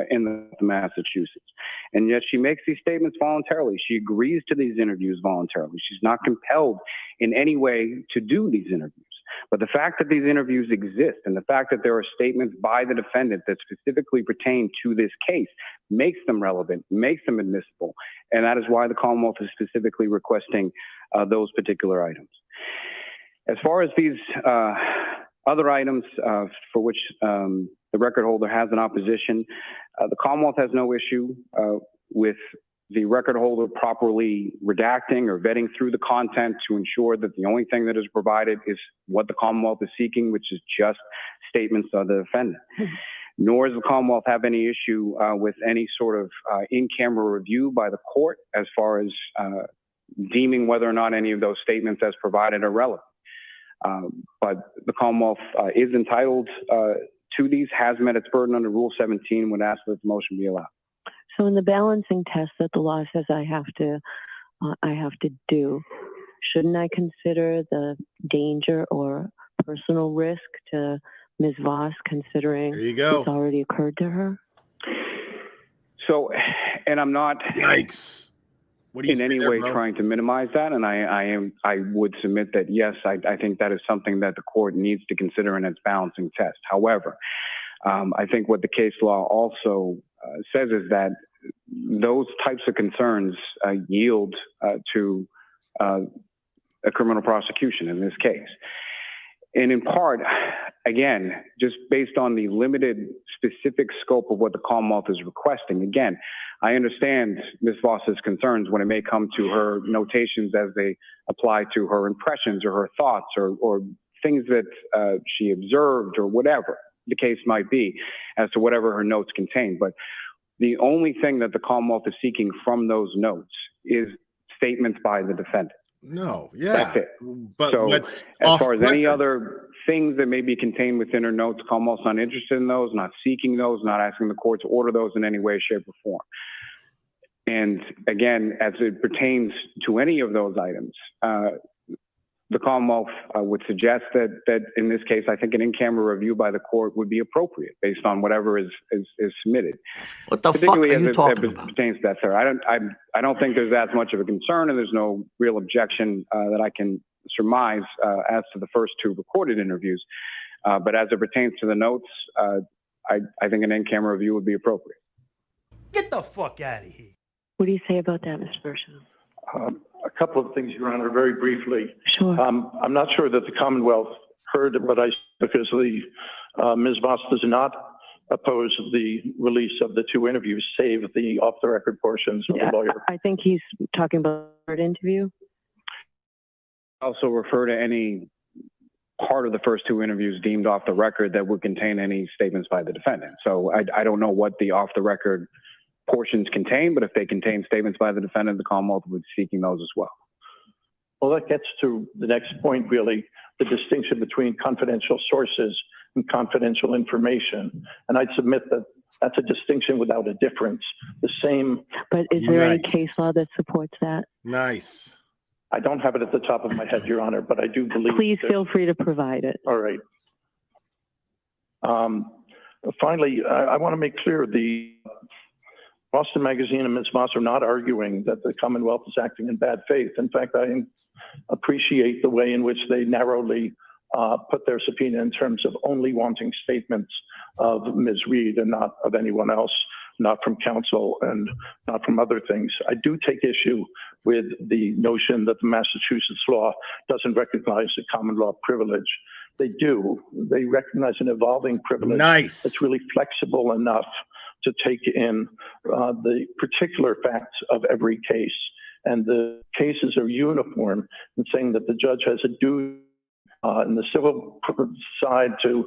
in Massachusetts. And yet she makes these statements voluntarily. She agrees to these interviews voluntarily. She's not compelled in any way to do these interviews. But the fact that these interviews exist and the fact that there are statements by the defendant that specifically pertain to this case makes them relevant, makes them admissible. And that is why the Commonwealth is specifically requesting those particular items. As far as these other items for which the record holder has an opposition, the Commonwealth has no issue with the record holder properly redacting or vetting through the content to ensure that the only thing that is provided is what the Commonwealth is seeking, which is just statements of the defendant. Nor does the Commonwealth have any issue with any sort of in-camera review by the court as far as deeming whether or not any of those statements as provided are relevant. But the Commonwealth is entitled to these, has met its burden under Rule 17, would ask that the motion be allowed. So in the balancing test that the law says I have to do, shouldn't I consider the danger or personal risk to Ms. Voss, considering it's already occurred to her? So, and I'm not Yikes. What do you in any way trying to minimize that, and I would submit that yes, I think that is something that the court needs to consider in its balancing test. However, I think what the case law also says is that those types of concerns yield to a criminal prosecution in this case. And in part, again, just based on the limited specific scope of what the Commonwealth is requesting, again, I understand Ms. Voss's concerns when it may come to her notations as they apply to her impressions or her thoughts or things that she observed or whatever the case might be as to whatever her notes contain. But the only thing that the Commonwealth is seeking from those notes is statements by the defendant. No, yeah. That's it. But so what's as far as any other things that may be contained within her notes, Commonwealth's not interested in those, not seeking those, not asking the court to order those in any way, shape, or form. And again, as it pertains to any of those items, the Commonwealth would suggest that in this case, I think an in-camera review by the court would be appropriate based on whatever is submitted. What the fuck are you talking about? Pertains to that, sir. I don't think there's as much of a concern, and there's no real objection that I can surmise as to the first 2 recorded interviews. But as it pertains to the notes, I think an in-camera review would be appropriate. Get the fuck out of here. What do you say about that, Mr. Burchell? A couple of things, Your Honor, very briefly. Sure. I'm not sure that the Commonwealth heard what I said because Ms. Voss does not oppose the release of the 2 interviews, save the off-the-record portions of the lawyer. I think he's talking about the third interview. Also refer to any part of the first 2 interviews deemed off the record that would contain any statements by the defendant. So I don't know what the off-the-record portions contain, but if they contain statements by the defendant, the Commonwealth would be seeking those as well. Well, that gets to the next point, really, the distinction between confidential sources and confidential information. And I'd submit that that's a distinction without a difference. The same. But is there any case law that supports that? Nice. I don't have it at the top of my head, Your Honor, but I do believe. Please feel free to provide it. All right. Finally, I want to make clear the Boston Magazine and Ms. Voss are not arguing that the Commonwealth is acting in bad faith. In fact, I appreciate the way in which they narrowly put their subpoena in terms of only wanting statements of Ms. Reed and not of anyone else, not from counsel and not from other things. I do take issue with the notion that the Massachusetts law doesn't recognize the common law privilege. They do. They recognize an evolving privilege that's really flexible enough to take in the particular facts of every case. And the cases are uniform in saying that the judge has a duty in the civil side to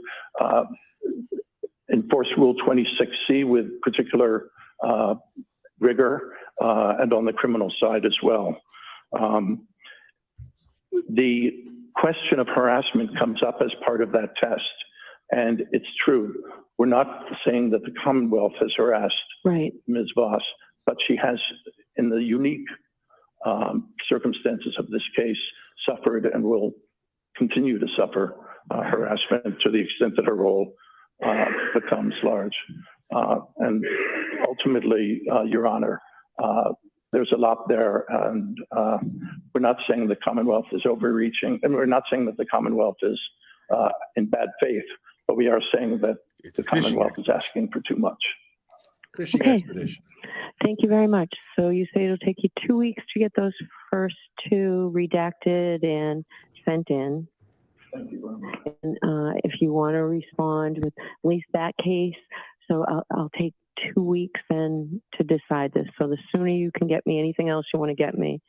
enforce Rule 26C with particular rigor, and on the criminal side as well. The question of harassment comes up as part of that test, and it's true. We're not saying that the Commonwealth has harassed Ms. Voss, but she has, in the unique circumstances of this case, suffered and will continue to suffer harassment to the extent that her role becomes large. And ultimately, Your Honor, there's a lot there, and we're not saying the Commonwealth is overreaching, and we're not saying that the Commonwealth is in bad faith, but we are saying that the Commonwealth is asking for too much. Fishing expedition. Thank you very much. So you say it'll take you 2 weeks to get those first two redacted and sent in. Thank you very much. And if you want to respond with at least that case, so I'll take 2 weeks then to decide this. So the sooner you can get me anything else you want to get me.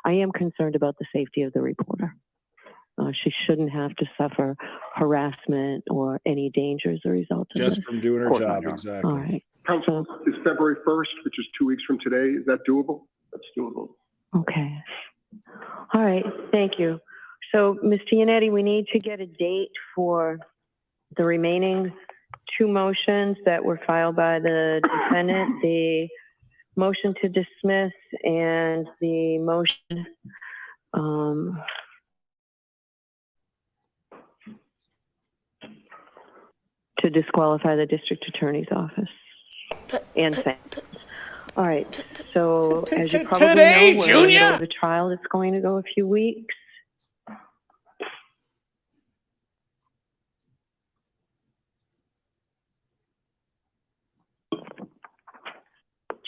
I am concerned about the safety of the reporter. She shouldn't have to suffer harassment or any danger as a result of Just this. from doing her job, exactly. All right. Counsel, is February 1st, which is 2 weeks from today, is that doable? That's doable. Okay. All right. Thank you. So, Ms. Giannetti, we need to get a date for the remaining two motions that were filed by the defendant, the motion to dismiss and the motion to disqualify the district attorney's office and sentence. All right. So, as you probably know, we're in the middle of a trial that's going to go a few weeks.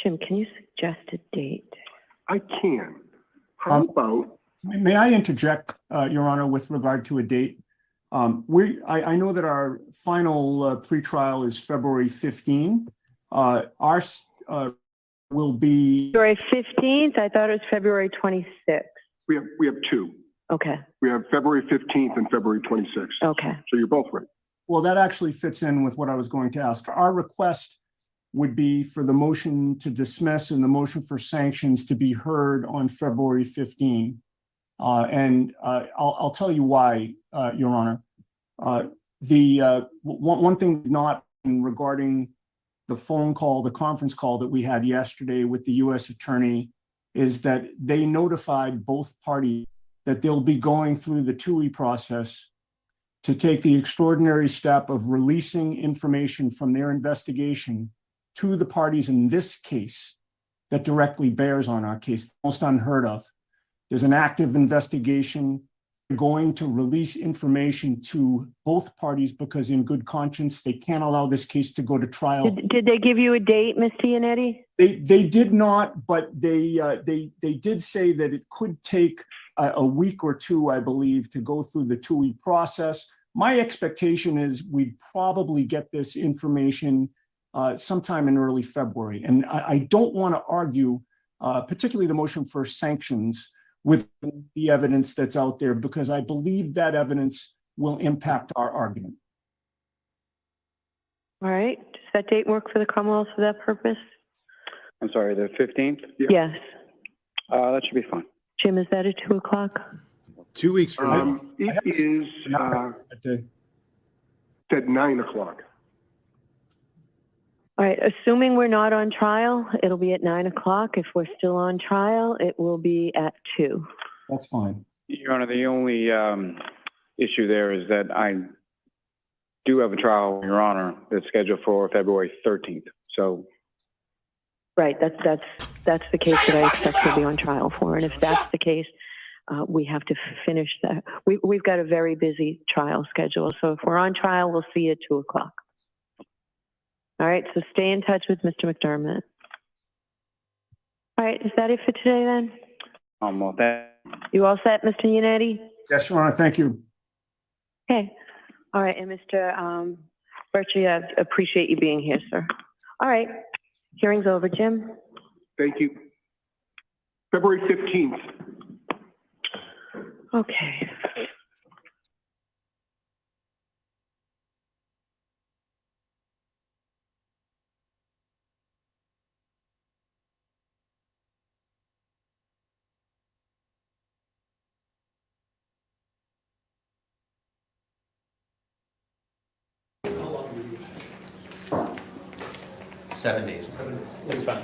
Jim, can you suggest a date? I can. How about? May I interject, Your Honor, with regard to a date? I know that our final pretrial is February 15. Ours will be February 15th. I thought it was February 26th. We have two. Okay. We have February 15th and February 26th. Okay. So you're both right. Well, that actually fits in with what I was going to ask. Our request would be for the motion to dismiss and the motion for sanctions to be heard on February 15. I'll tell you why, Your Honor. One thing not regarding the phone call, the conference call that we had yesterday with the U.S. Attorney is that they notified both parties that they'll be going through the TUI process to take the extraordinary step of releasing information from their investigation to the parties in this case that directly bears on our case, most unheard of. There's an active investigation going to release information to both parties because in good conscience, they can't allow this case to go to trial. Did they give you a date, Ms. Giannetti? They did not, but they did say that it could take a week or two, I believe, to go through the TUI process. My expectation is we'd probably get this information sometime in early February. And I don't want to argue, particularly the motion for sanctions, with the evidence that's out there, because I believe that evidence will impact our argument. All right. Does that date work for the Commonwealth for that purpose? I'm sorry, the 15th? Yes. That should be fine. Jim, is that at 2 o'clock? 2 weeks from now. It is at 9 o'clock. All right. Assuming we're not on trial, it'll be at 9 o'clock. If we're still on trial, it will be at 2. That's fine. Your Honor, the only issue there is that I do have a trial, Your Honor, that's scheduled for February 13th. So, right, that's the case that I expect to be on trial for. And if that's the case, we have to finish that. We've got a very busy trial schedule. So if we're on trial, we'll see you at 2 o'clock. All right, so stay in touch with Mr. McDermott. All right, is that it for today then? Well, that. You all set, Mr. Yannetti? Yes, Your Honor, thank you. Okay. All right, and Mr. Birchie, I appreciate you being here, sir. All right, hearing's over. Jim? Thank you. February 15th. Okay. Seven days. That's fine.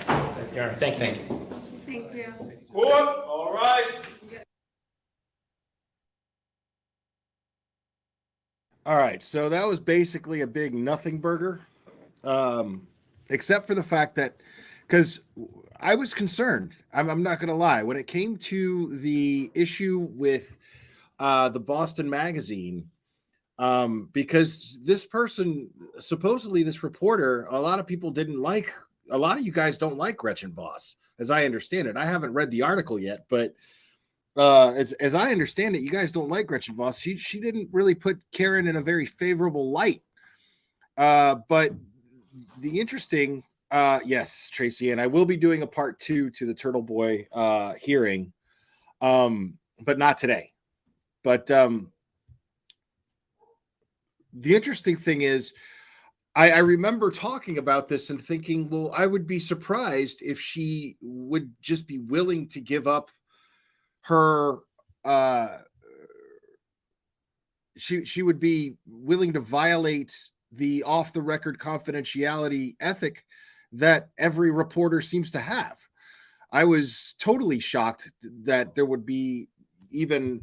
Your Honor, thank you. Thank you. Thank you. Court, all right. All right, so that was basically a big nothing burger, except for the fact that, because I was concerned, I'm not going to lie, when it came to the issue with the Boston Magazine, because this person, supposedly this reporter, a lot of people didn't like, a lot of you guys don't like Gretchen Voss, as I understand it. I haven't read the article yet, but as I understand it, you guys don't like Gretchen Voss. She didn't really put Karen in a very favorable light. But the interesting, yes, Tracy, and I will be doing a part 2 to the Turtle Boy hearing, but not today. But the interesting thing is, I remember talking about this and thinking, well, I would be surprised if she would just be willing to give up her she would be willing to violate the off the record confidentiality ethic that every reporter seems to have. I was totally shocked that there would be even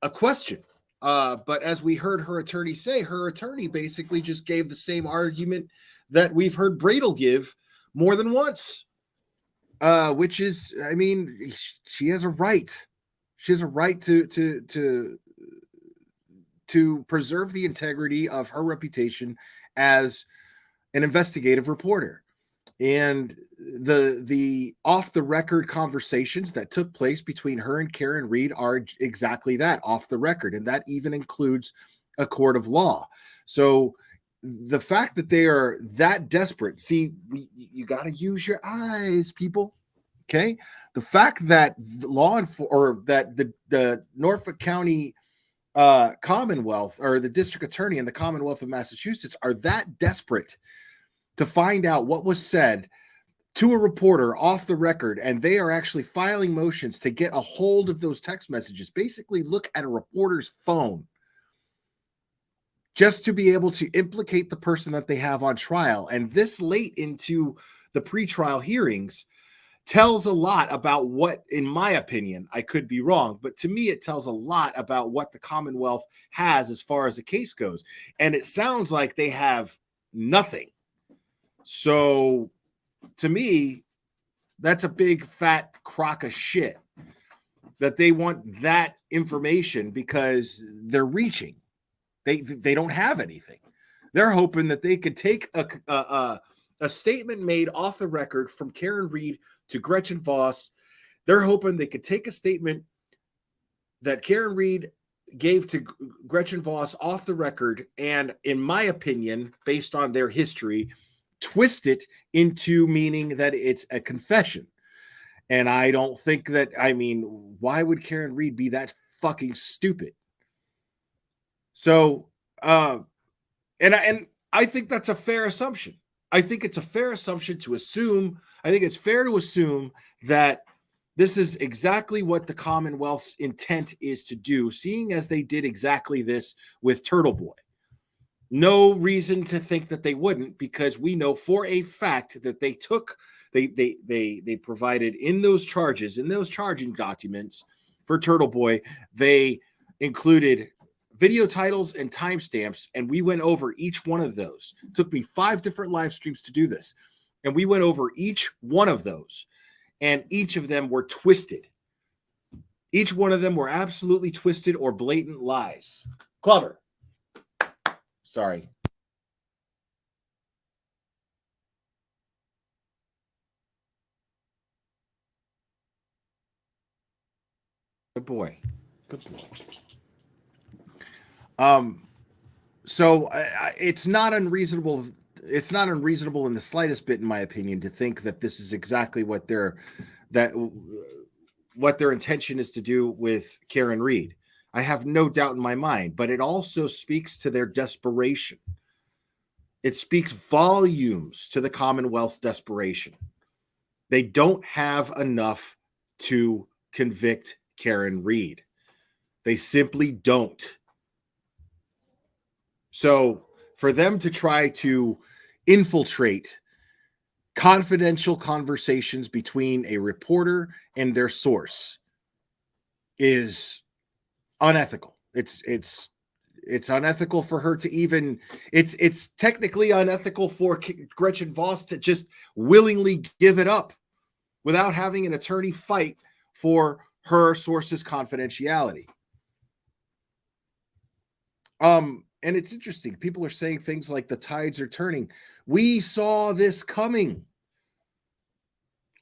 a question. But as we heard her attorney say, her attorney basically just gave the same argument that we've heard Bradel give more than once. Which is, I mean, she has a right. She has a right to preserve the integrity of her reputation as an investigative reporter. And the off the record conversations that took place between her and Karen Reed are exactly that, off the record, and that even includes a court of law. So the fact that they are that desperate, see, you got to use your eyes, people. Okay, the fact that the Norfolk County Commonwealth, or the district attorney in the Commonwealth of Massachusetts, are that desperate to find out what was said to a reporter off the record, and they are actually filing motions to get a hold of those text messages. Basically, look at a reporter's phone, just to be able to implicate the person that they have on trial. And this late into the pretrial hearings tells a lot about what, in my opinion, I could be wrong, but to me, it tells a lot about what the Commonwealth has as far as the case goes. And it sounds like they have nothing. So to me, that's a big fat crock of shit that they want that information because they're reaching. They don't have anything. They're hoping that they could take a statement made off the record from Karen Reed to Gretchen Voss. They're hoping they could take a statement that Karen Reed gave to Gretchen Voss off the record and, in my opinion, based on their history, twist it into meaning that it's a confession. And I don't think that, I mean, why would Karen Reed be that fucking stupid? So, and I think that's a fair assumption. I think it's a fair assumption to assume, I think it's fair to assume that this is exactly what the Commonwealth's intent is to do, seeing as they did exactly this with Turtle Boy. No reason to think that they wouldn't, because we know for a fact that they took, they provided in those charges, in those charging documents for Turtle Boy, they included video titles and timestamps, and we went over each one of those. It took me 5 different live streams to do this, and we went over each one of those, and each of them were twisted. Each one of them were absolutely twisted or blatant lies. Clever. Sorry. Good boy. Good boy. So it's not unreasonable. It's not unreasonable in the slightest bit, in my opinion, to think that this is exactly what their intention is to do with Karen Reed. I have no doubt in my mind, but it also speaks to their desperation. It speaks volumes to the Commonwealth's desperation. They don't have enough to convict Karen Reed. They simply don't. So for them to try to infiltrate confidential conversations between a reporter and their source is unethical. It's unethical for her to even, it's technically unethical for Gretchen Voss to just willingly give it up without having an attorney fight for her source's confidentiality. And it's interesting. People are saying things like the tides are turning. We saw this coming.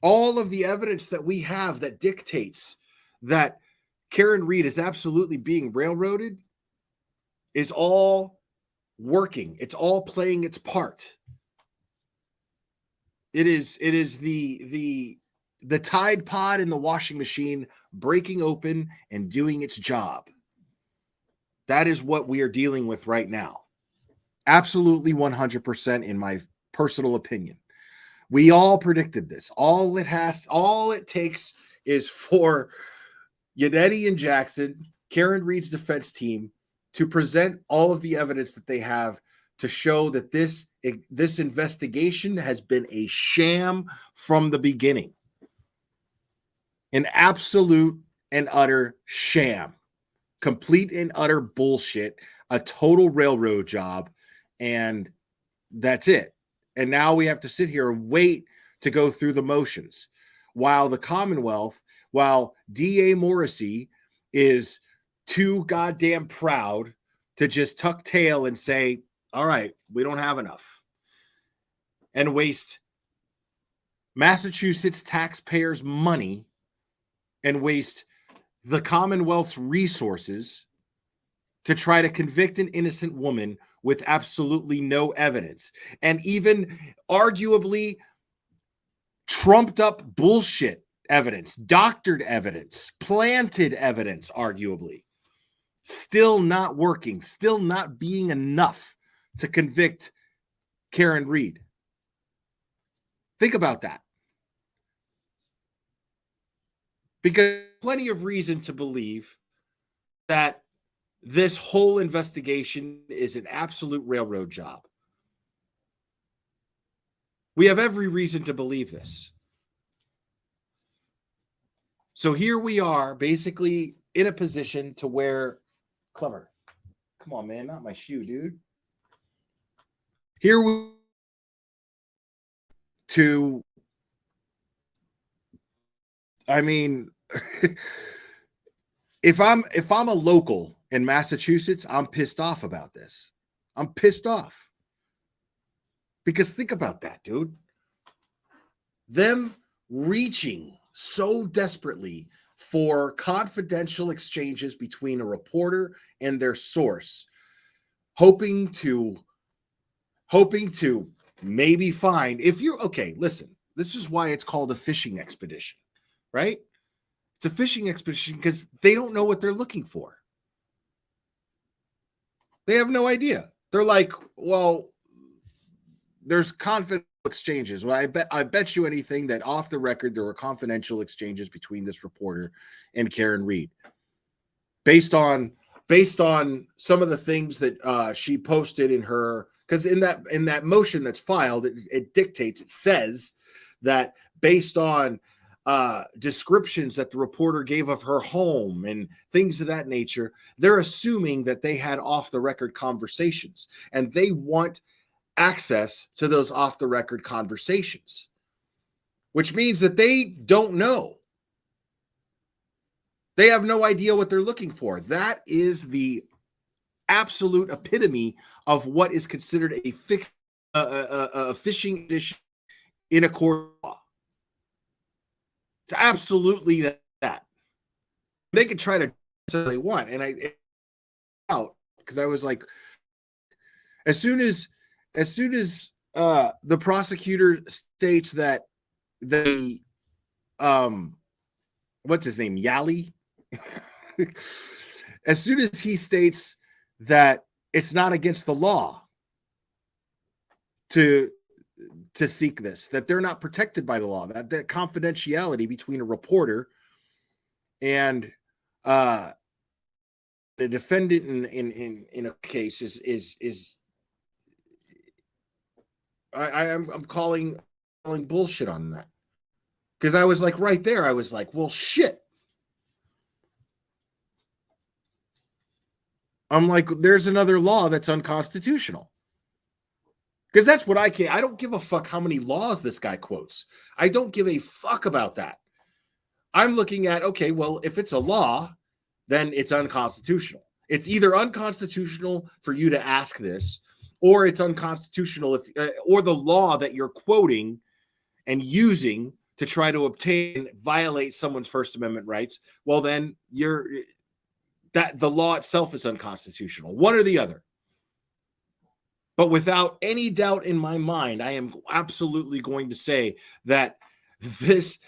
All of the evidence that we have that dictates that Karen Reed is absolutely being railroaded is all working. It's all playing its part. It is the Tide Pod in the washing machine breaking open and doing its job. That is what we are dealing with right now. Absolutely 100% in my personal opinion. We all predicted this. All it takes is for Yannetti and Jackson, Karen Reed's defense team, to present all of the evidence that they have to show that this investigation has been a sham from the beginning. An absolute and utter sham. Complete and utter bullshit, a total railroad job, and that's it. And now we have to sit here and wait to go through the motions while the Commonwealth, while D.A. Morrissey is too goddamn proud to just tuck tail and say, all right, we don't have enough, and waste Massachusetts taxpayers' money and waste the Commonwealth's resources to try to convict an innocent woman with absolutely no evidence, and even arguably trumped up bullshit evidence, doctored evidence, planted evidence, arguably. Still not working, still not being enough to convict Karen Reed. Think about that. Because plenty of reason to believe that this whole investigation is an absolute railroad job. We have every reason to believe this. So here we are, basically in a position to where, Clever, come on, man, not my shoe, dude. Here we to, I mean, if I'm a local in Massachusetts, I'm pissed off about this. I'm pissed off. Because think about that, dude. Them reaching so desperately for confidential exchanges between a reporter and their source, hoping to maybe find, if you're, okay, listen, this is why it's called a fishing expedition, right? It's a fishing expedition because they don't know what they're looking for. They have no idea. They're like, well, there's confidential exchanges. Well, I bet you anything that off the record there were confidential exchanges between this reporter and Karen Reed, based on some of the things that she posted in her. Because in that motion that's filed, it dictates, it says that based on descriptions that the reporter gave of her home and things of that nature, they're assuming that they had off-the-record conversations, and they want access to those off-the-record conversations, which means that they don't know. They have no idea what they're looking for. That is the absolute epitome of what is considered a fishing edition in a court of law. It's absolutely that. They could try to do what they want, and I out because I was like, as soon as the prosecutor states that the what's his name, Yali, as soon as he states that it's not against the law to seek this, that they're not protected by the law, that confidentiality between a reporter and the defendant in a case is I'm calling bullshit on that. Because I was like, right there, I was like, well, shit. I'm like, there's another law that's unconstitutional. Because that's what I don't give a fuck how many laws this guy quotes. I don't give a fuck about that. I'm looking at, okay, well, if it's a law, then it's unconstitutional. It's either unconstitutional for you to ask this, or it's unconstitutional if, or the law that you're quoting and using to try to obtain, violate someone's First Amendment rights. Well, then that the law itself is unconstitutional, one or the other. But without any doubt in my mind, I am absolutely going to say that this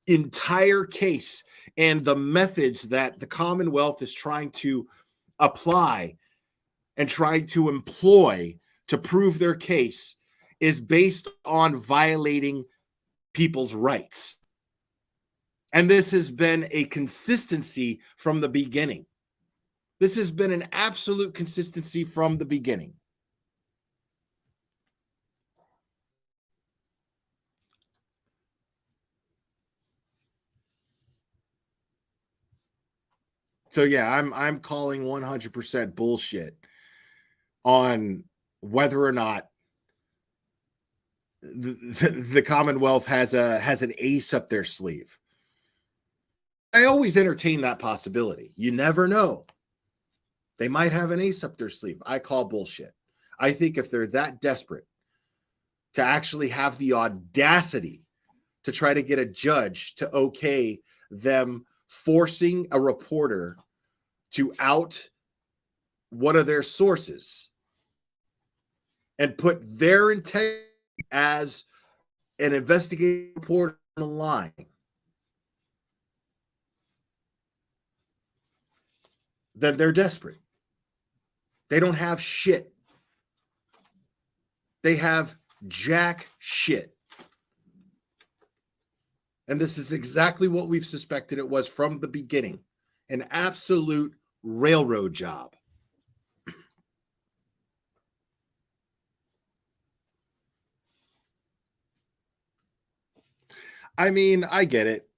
entire case and the methods that the Commonwealth is trying to apply and trying to employ to prove their case is based on violating people's rights. And this has been a consistency from the beginning. This has been an absolute consistency from the beginning. So yeah, I'm calling 100% bullshit on whether or not the Commonwealth has an ace up their sleeve. I always entertain that possibility. You never know. They might have an ace up their sleeve. I call bullshit. I think if they're that desperate to actually have the audacity to try to get a judge to okay them forcing a reporter to out one of their sources and put their integrity as an investigative reporter on the line, then they're desperate. They don't have shit. They have jack shit. And this is exactly what we've suspected it was from the beginning. An absolute railroad job. I mean, I get it.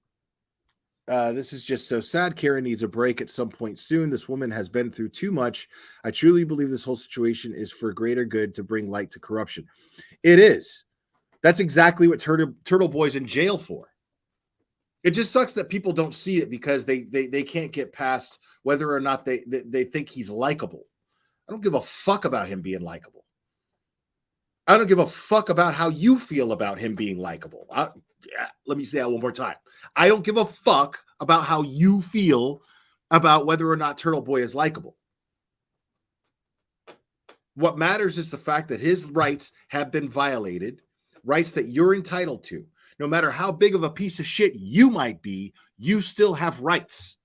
This is just so sad. Karen needs a break at some point soon. This woman has been through too much. I truly believe this whole situation is for greater good to bring light to corruption. It is. That's exactly what Turtle Boy's in jail for. It just sucks that people don't see it because they can't get past whether or not they think he's likable. I don't give a fuck about him being likable. I don't give a fuck about how you feel about him being likable. Let me say that one more time. I don't give a fuck about how you feel about whether or not Turtle Boy is likable. What matters is the fact that his rights have been violated, rights that you're entitled to. No matter how big of a piece of shit you might be, you still have rights.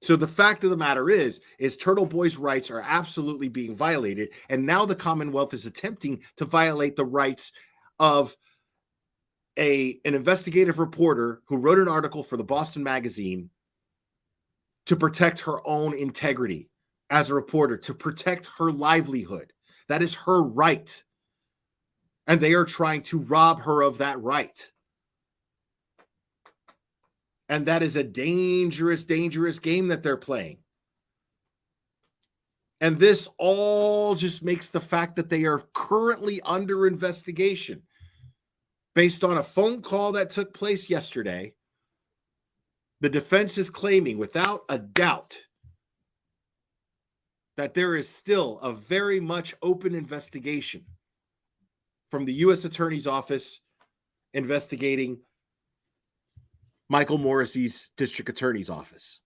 So the fact of the matter is Turtle Boy's rights are absolutely being violated. And now the Commonwealth is attempting to violate the rights of an investigative reporter who wrote an article for the Boston Magazine to protect her own integrity as a reporter, to protect her livelihood. That is her right. And they are trying to rob her of that right. And that is a dangerous, dangerous game that they're playing. And this all just makes the fact that they are currently under investigation based on a phone call that took place yesterday The defense is claiming without a doubt that there is still a very much open investigation from the U.S. Attorney's Office investigating Michael Morrissey's District Attorney's Office.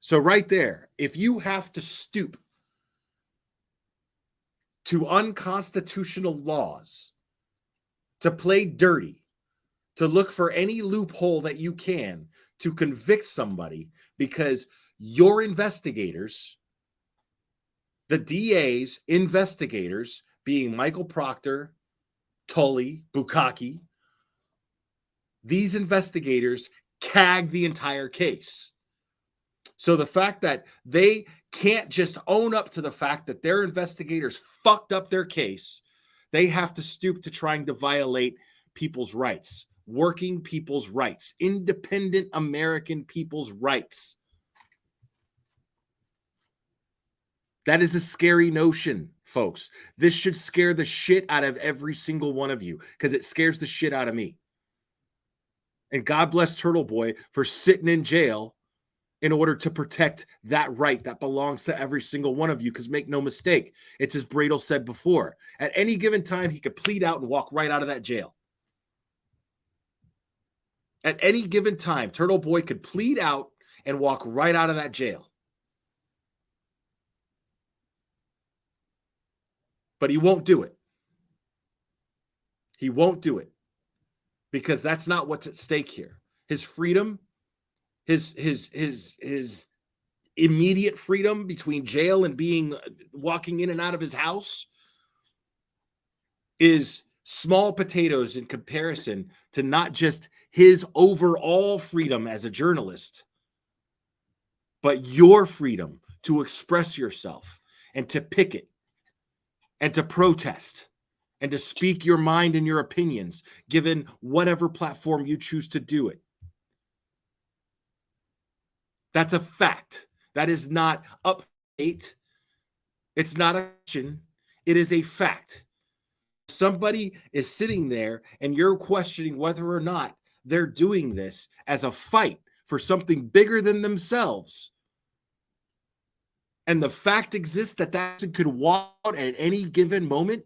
So right there, if you have to stoop to unconstitutional laws, to play dirty, to look for any loophole that you can to convict somebody because your investigators, the DA's investigators, being Michael Proctor, Tully, Bukaki, these investigators tagged the entire case. So the fact that they can't just own up to the fact that their investigators fucked up their case, they have to stoop to trying to violate people's rights, working people's rights, independent American people's rights. That is a scary notion, folks. This should scare the shit out of every single one of you because it scares the shit out of me. And God bless Turtle Boy for sitting in jail in order to protect that right that belongs to every single one of you. Because make no mistake, it's as Bradle said before. At any given time, he could plead out and walk right out of that jail. At any given time, Turtle Boy could plead out and walk right out of that jail. But he won't do it. He won't do it because that's not what's at stake here. His freedom, his immediate freedom between jail and walking in and out of his house is small potatoes in comparison to not just his overall freedom as a journalist, but your freedom to express yourself and to picket and to protest and to speak your mind and your opinions, given whatever platform you choose to do it. That's a fact. That is not up for debate. It's not a question. It is a fact. Somebody is sitting there and you're questioning whether or not they're doing this as a fight for something bigger than themselves. And the fact exists that person could walk out at any given moment,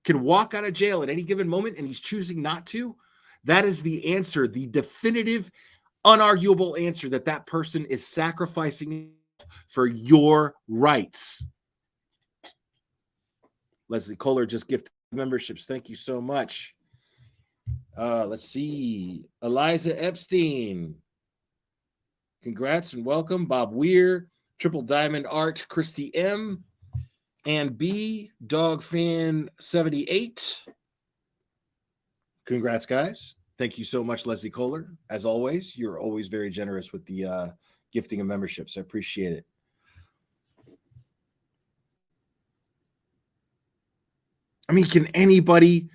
can walk out of jail at any given moment, and he's choosing not to. That is the answer, the definitive, unarguable answer that person is sacrificing for your rights. Leslie Kohler just gifted memberships. Thank you so much. Let's see. Eliza Epstein. Congrats and welcome. Bob Weir. Triple Diamond Art, Christy M. And B. Dog Fan 78. Congrats, guys. Thank you so much, Leslie Kohler. As always, you're always very generous with the gifting of memberships. I appreciate it. I mean, can anybody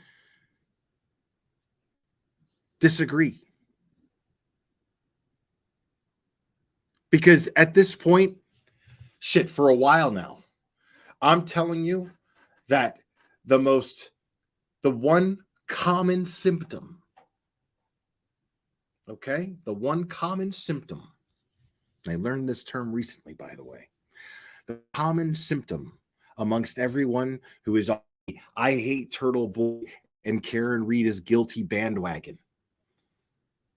disagree? Because at this point, shit, for a while now, I'm telling you that the one common symptom, okay? The one common symptom, and I learned this term recently, by the way, the common symptom amongst everyone who is on the I Hate Turtle Boy and Karen Reed is Guilty bandwagon,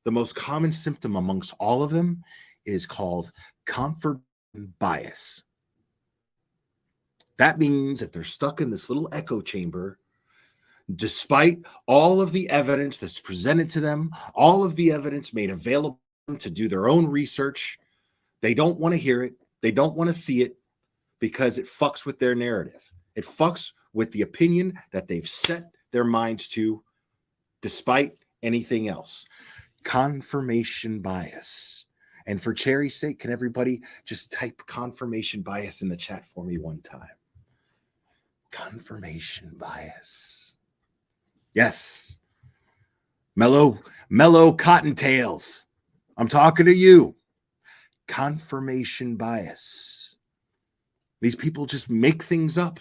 the most common symptom amongst all of them is called confirmation bias. That means that they're stuck in this little echo chamber despite all of the evidence that's presented to them, all of the evidence made available to do their own research. They don't want to hear it. They don't want to see it because it fucks with their narrative. It fucks with the opinion that they've set their minds to despite anything else. Confirmation bias. And for Cherry's sake, can everybody just type confirmation bias in the chat for me one time? Confirmation bias. Yes. Mellow Cottontails. I'm talking to you. Confirmation bias. These people just make things up,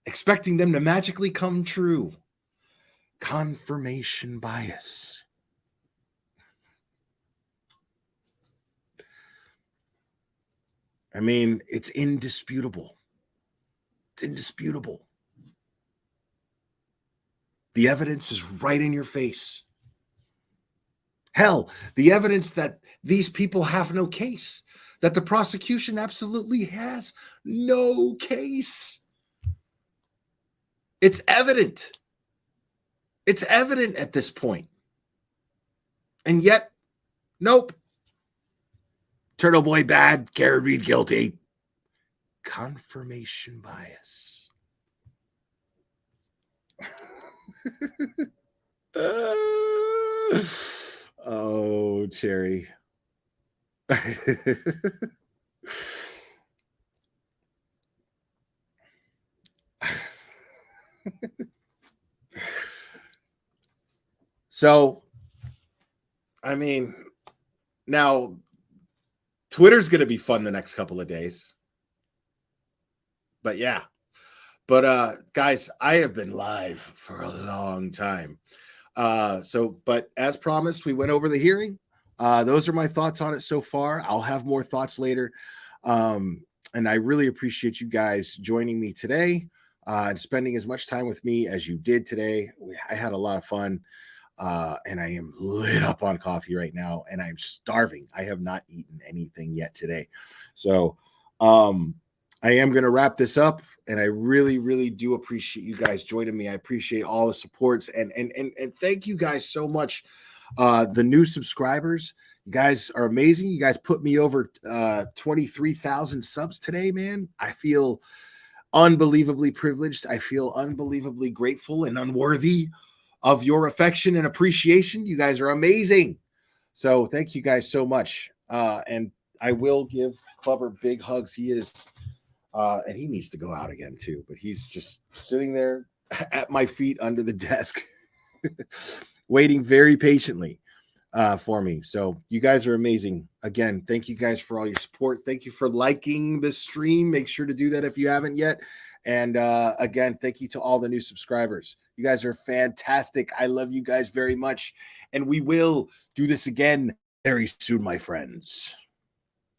expecting them to magically come true. Confirmation bias. I mean, it's indisputable. It's indisputable. The evidence is right in your face. Hell, the evidence that these people have no case, that the prosecution absolutely has no case. It's evident. It's evident at this point. And yet, nope. Turtle Boy bad, Karen Reed guilty. Confirmation bias. Oh, Cherry. So, I mean, now Twitter's going to be fun the next couple of days. But yeah. But guys, I have been live for a long time. But as promised, we went over the hearing. Those are my thoughts on it so far. I'll have more thoughts later. And I really appreciate you guys joining me today and spending as much time with me as you did today. I had a lot of fun. And I am lit up on coffee right now, and I'm starving. I have not eaten anything yet today. So I am going to wrap this up, and I really, really do appreciate you guys joining me. I appreciate all the supports, and thank you guys so much. The new subscribers, you guys are amazing. You guys put me over 23,000 subs today, man. I feel unbelievably privileged. I feel unbelievably grateful and unworthy of your affection and appreciation. You guys are amazing. So thank you guys so much. And I will give Clubber big hugs. He is, and he needs to go out again too, but he's just sitting there at my feet under the desk, waiting very patiently for me. So you guys are amazing. Again, thank you guys for all your support. Thank you for liking the stream. Make sure to do that if you haven't yet. And again, thank you to all the new subscribers. You guys are fantastic. I love you guys very much. And we will do this again very soon, my friends.